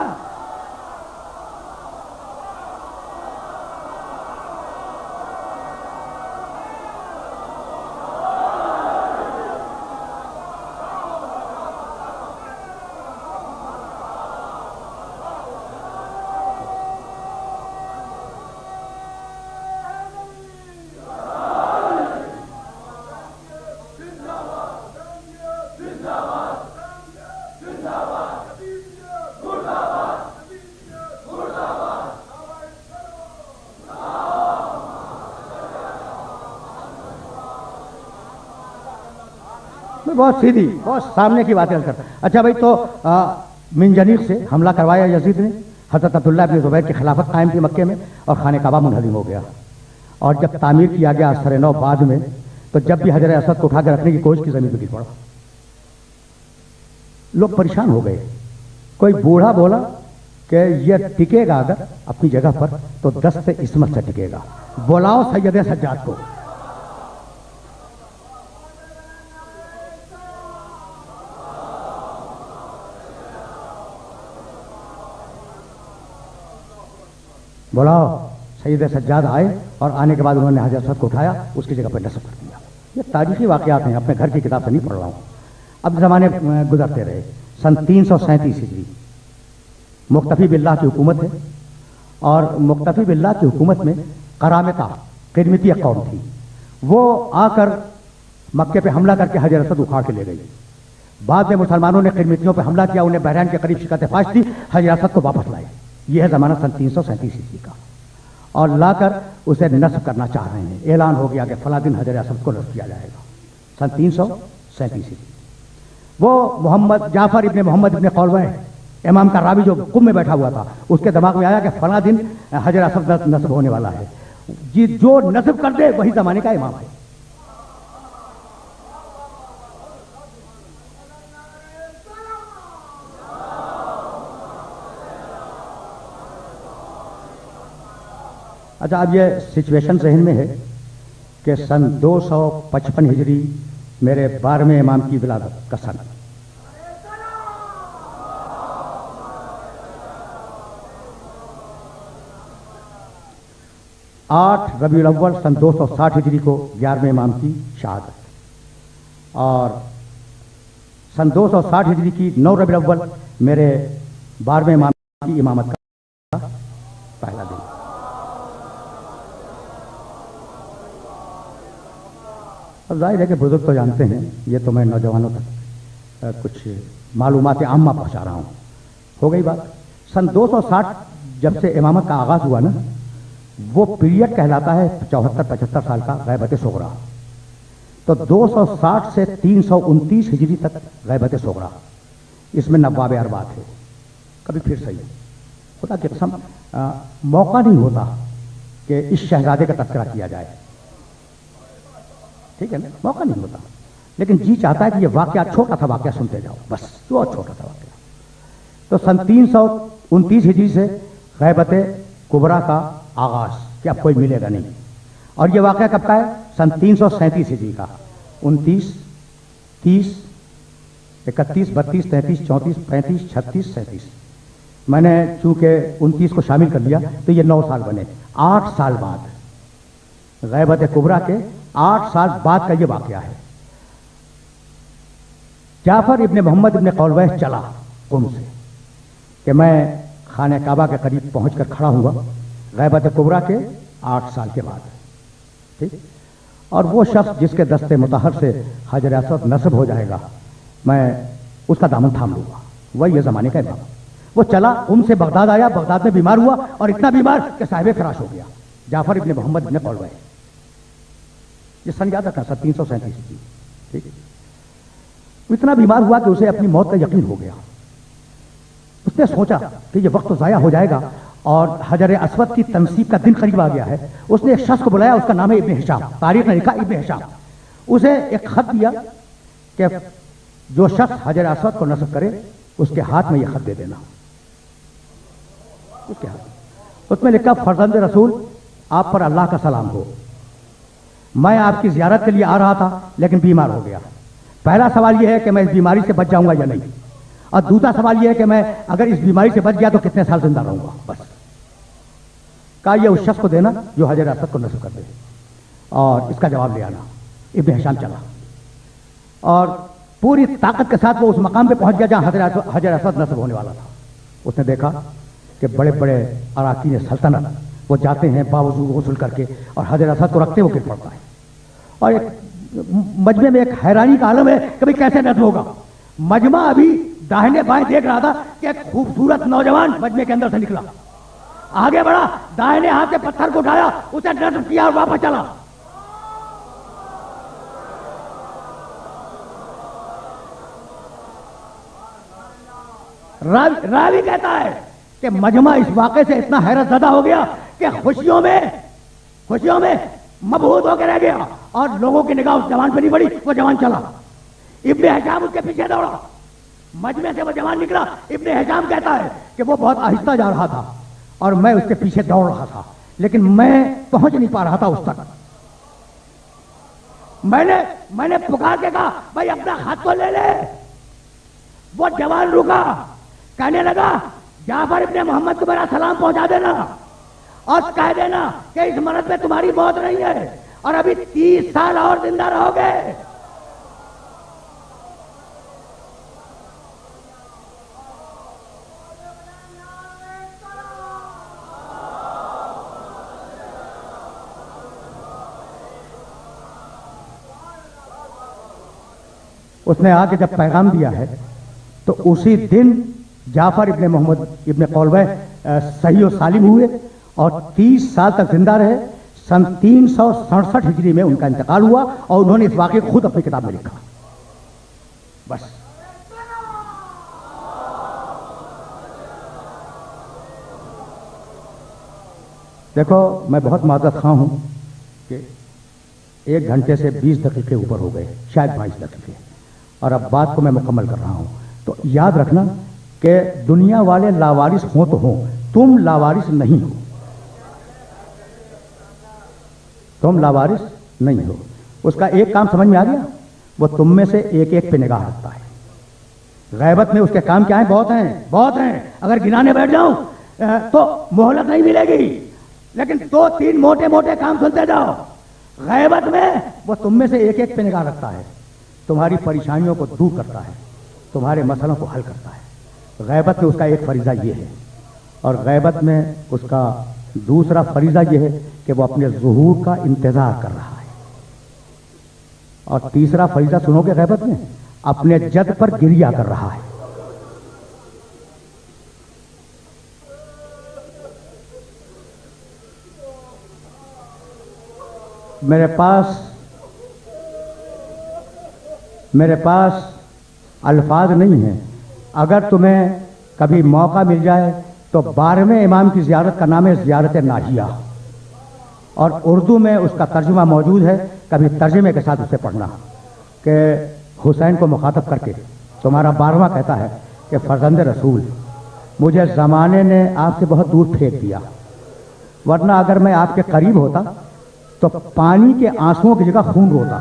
بہت سیدھی، بہت سامنے کی باتیں کرتا۔ اچھا بھائی تو منجنیق سے حملہ کروایا یزید نے، حضرت عبداللہ بن زبیر کی خلافت قائم کی مکے میں، اور خانہ کعبہ منہدم ہو گیا۔ اور جب تعمیر کیا گیا سر نو بعد میں، تو جب بھی حجر اسود کو اٹھا کے رکھنے کی کوشش کی زمین پہ گر پڑا. لوگ پریشان ہو گئے. کوئی بوڑھا بولا کہ یہ ٹکے گا اگر اپنی جگہ پر تو دست عصمت سے ٹکے گا. بلاؤ سید سجاد کو. بلاؤ. سید سجاد آئے اور آنے کے بعد انہوں نے حجر اسود کو اٹھایا, اس کی جگہ پر نصب کر دیا. یہ تاریخی واقعات ہیں, اپنے گھر کی کتاب سے نہیں پڑھ رہا ہوں. اب زمانے گزرتے رہے. سن 337 ہجری مقتفی باللہ کی حکومت ہے, اور مقتفی باللہ کی حکومت میں قرامطہ قرمطی ایک قوم تھی. وہ آ کر مکے پہ حملہ کر کے حجر اسود اکھاڑ کے لے گئی. بعد میں مسلمانوں نے قرمطیوں پہ حملہ کیا, انہیں بحرین کے قریب شکست فاش دی, حجر اسود کو واپس لائے. یہ ہے زمانہ سن 337 ہجری کا, اور لا کر اسے نصب کرنا چاہ رہے ہیں. اعلان ہو گیا کہ فلاں دن حجر اسود کو نصب کیا جائے گا. سن 337 ہجری وہ محمد جعفر ابن محمد ابن قولوہ امام کا راوی جو قم میں بیٹھا ہوا تھا, اس کے دماغ میں آیا کہ فلاں دن حجر اسود نصب ہونے والا ہے. جی جو نصب کر دے وہی زمانے کا امام ہے. اچھا, اب یہ سچویشن ذہن میں ہے کہ سن 255 ہجری میرے 12ویں امام کی ولادت کا سن. آٹھ ربیع الاول سن 260 ہجری کو 11ویں امام کی شہادت, اور سن 260 ہجری کی 9 ربیع الاول میرے 12ویں امام کی امامت کا پہلا دن. اب ظاہر ہے کہ بزرگ تو جانتے ہیں, یہ تو میں نوجوانوں تک کچھ معلومات عامہ پہنچا رہا ہوں. ہو گئی بات. سن 260 جب سے امامت کا آغاز ہوا نا, وہ پیریڈ کہلاتا ہے 74-75 سال کا غیبت صغریٰ. تو 260 سے 329 ہجری تک غیبت صغریٰ, اس میں نواب اربعات ہے. کبھی پھر صحیح خدا کی قسم موقع نہیں ہوتا کہ اس شہزادے کا تذکرہ کیا جائے, ٹھیک ہے نا, موقع نہیں ہوتا. لیکن جی چاہتا ہے کہ یہ واقعہ چھوٹا تھا واقعہ سنتے جاؤ, بس بہت چھوٹا تھا واقعہ. تو سن 329 ہجری سے غیبت کبریٰ کا آغاز, کہ اب کوئی ملے گا نہیں. اور یہ واقعہ کب کا ہے؟ سن 337 ہجری کا. 29 30 31 32 33 34 35 36 37, میں نے چونکہ 29 کو شامل کر لیا تو یہ 9 سال بنے. 8 سال بعد غیبت کبریٰ کے 8 سال بعد کا یہ واقعہ ہے. جعفر ابن محمد ابن قولوہ چلا قم سے کہ میں خانہ کعبہ کے قریب پہنچ کر کھڑا ہوا غیبت کبریٰ کے 8 سال کے بعد, ٹھیک. اور وہ شخص جس کے دست مطہر سے حجر اسود نصب ہو جائے گا, میں اس کا دامن تھام لوں گا. وہ یہ زمانے کا امام. وہ چلا قم سے بغداد آیا, بغداد میں بیمار ہوا, اور اتنا بیمار کہ صاحب فراش ہو گیا. جعفر ابن محمد ابن قولوہ, یہ سن یاد رکھنا, 337 کی, ٹھیک. اتنا بیمار ہوا کہ اسے اپنی موت کا یقین ہو گیا. اس نے سوچا کہ یہ وقت تو ضائع ہو جائے گا, اور حجر اسود کی تنصیب کا دن قریب آ گیا ہے. اس نے ایک شخص کو بلایا, اس کا نام ہے ابن ہشام. تاریخ نے لکھا ابن ہشام. اسے ایک خط دیا کہ جو شخص حجر اسود کو نصب کرے اس کے ہاتھ میں یہ خط دے دینا. اس کے ہاتھ اس میں لکھا, فرزند رسول آپ پر اللہ کا سلام ہو, میں آپ کی زیارت کے لیے آ رہا تھا لیکن بیمار ہو گیا. پہلا سوال یہ ہے کہ میں اس بیماری سے بچ جاؤں گا یا نہیں, اور دوسرا سوال یہ ہے کہ میں اگر اس بیماری سے بچ گیا تو کتنے سال زندہ رہوں گا. بس کہا یہ اس شخص کو دینا جو حجر اسود کو نصب کر دے, اور اس کا جواب لے آنا. ابن ہشام چلا اور پوری طاقت کے ساتھ وہ اس مقام پہ پہنچ گیا جہاں حجر اسود نصب ہونے والا تھا. اس نے دیکھا کہ بڑے بڑے اراکین سلطنت وہ جاتے ہیں باوضو غسل کر کے, اور حجر اسود کو رکھتے وہ گر پڑتا ہے. اور ایک مجمع میں ایک حیرانی کا عالم ہے کہ بھئی کیسے نصب ہوگا. مجمع ابھی داہنے بائیں دیکھ رہا تھا کہ ایک خوبصورت نوجوان مجمع کے اندر سے نکلا, آگے بڑھا, داہنے ہاتھ سے پتھر کو اٹھایا, اسے نصب کیا اور واپس چلا. راوی کہتا ہے کہ مجمع اس واقعے سے اتنا حیرت زدہ ہو گیا کہ خوشیوں میں مبہوت ہو کے رہ گیا اور لوگوں کی نگاہ اس جوان پہ نہیں پڑی، وہ جوان چلا، ابن حشام اس کے پیچھے دوڑا، مجمع سے وہ جوان نکلا، ابن حشام کہتا ہے کہ وہ بہت آہستہ جا رہا تھا اور میں اس کے پیچھے دوڑ رہا تھا، لیکن میں پہنچ نہیں پا رہا تھا اس تک۔ میں نے پکار کے کہا بھائی اپنا ہاتھ تو لے لے۔ وہ جوان رکا، کہنے لگا جعفر ابن محمد کو میرا سلام پہنچا دینا اور کہہ دینا کہ اس مرض میں تمہاری موت نہیں ہے اور ابھی 30 سال اور زندہ رہو گے۔ اس نے آ کے جب پیغام دیا ہے تو اسی دن جعفر ابن محمد ابن قولبہ صحیح و سالم ہوئے اور 30 سال تک زندہ رہے۔ سن 367 ہجری میں ان کا انتقال ہوا اور انہوں نے اس واقعے کو خود اپنی کتاب میں لکھا۔ بس دیکھو، میں بہت معذرت خواہ ہوں کہ 1 گھنٹے سے 20 دقیقے اوپر ہو گئے، شاید 22 دقیقے، اور اب بات کو میں مکمل کر رہا ہوں۔ تو یاد رکھنا کہ دنیا والے لاوارث ہوں تو ہوں، تم لاوارث نہیں ہو، تم لاوارث نہیں ہو۔ اس کا ایک کام سمجھ میں آ گیا، وہ تم میں سے ایک ایک پہ نگاہ رکھتا ہے۔ غیبت میں اس کے کام کیا ہیں؟ بہت ہیں، اگر گنانے بیٹھ جاؤں تو مہلت نہیں ملے گی، لیکن 2-3 موٹے موٹے کام سنتے جاؤ۔ غیبت میں وہ تم میں سے ایک ایک پہ نگاہ رکھتا ہے، تمہاری پریشانیوں کو دور کرتا ہے، تمہارے مسئلوں کو حل کرتا ہے۔ غیبت میں اس کا ایک فریضہ یہ ہے، اور غیبت میں اس کا دوسرا فریضہ یہ ہے کہ وہ اپنے ظہور کا انتظار کر رہا ہے، اور تیسرا فریضہ سنو گے غیبت میں، اپنے جد پر گریہ کر رہا ہے۔ میرے پاس الفاظ نہیں ہیں، اگر تمہیں کبھی موقع مل جائے تو 12ویں امام کی زیارت کا نام ہے زیارت ناجیہ، اور اردو میں اس کا ترجمہ موجود ہے، کبھی ترجمے کے ساتھ اسے پڑھنا، کہ حسین کو مخاطب کر کے تمہارا 12واں کہتا ہے کہ فرزند رسول، مجھے زمانے نے آپ سے بہت دور پھینک دیا، ورنہ اگر میں آپ کے قریب ہوتا تو پانی کے آنسوؤں کی جگہ خون روتا۔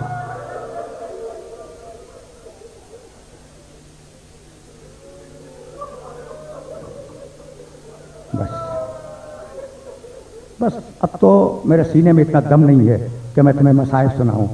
بس اب تو میرے سینے میں اتنا دم نہیں ہے کہ میں تمہیں مصائب سناؤں۔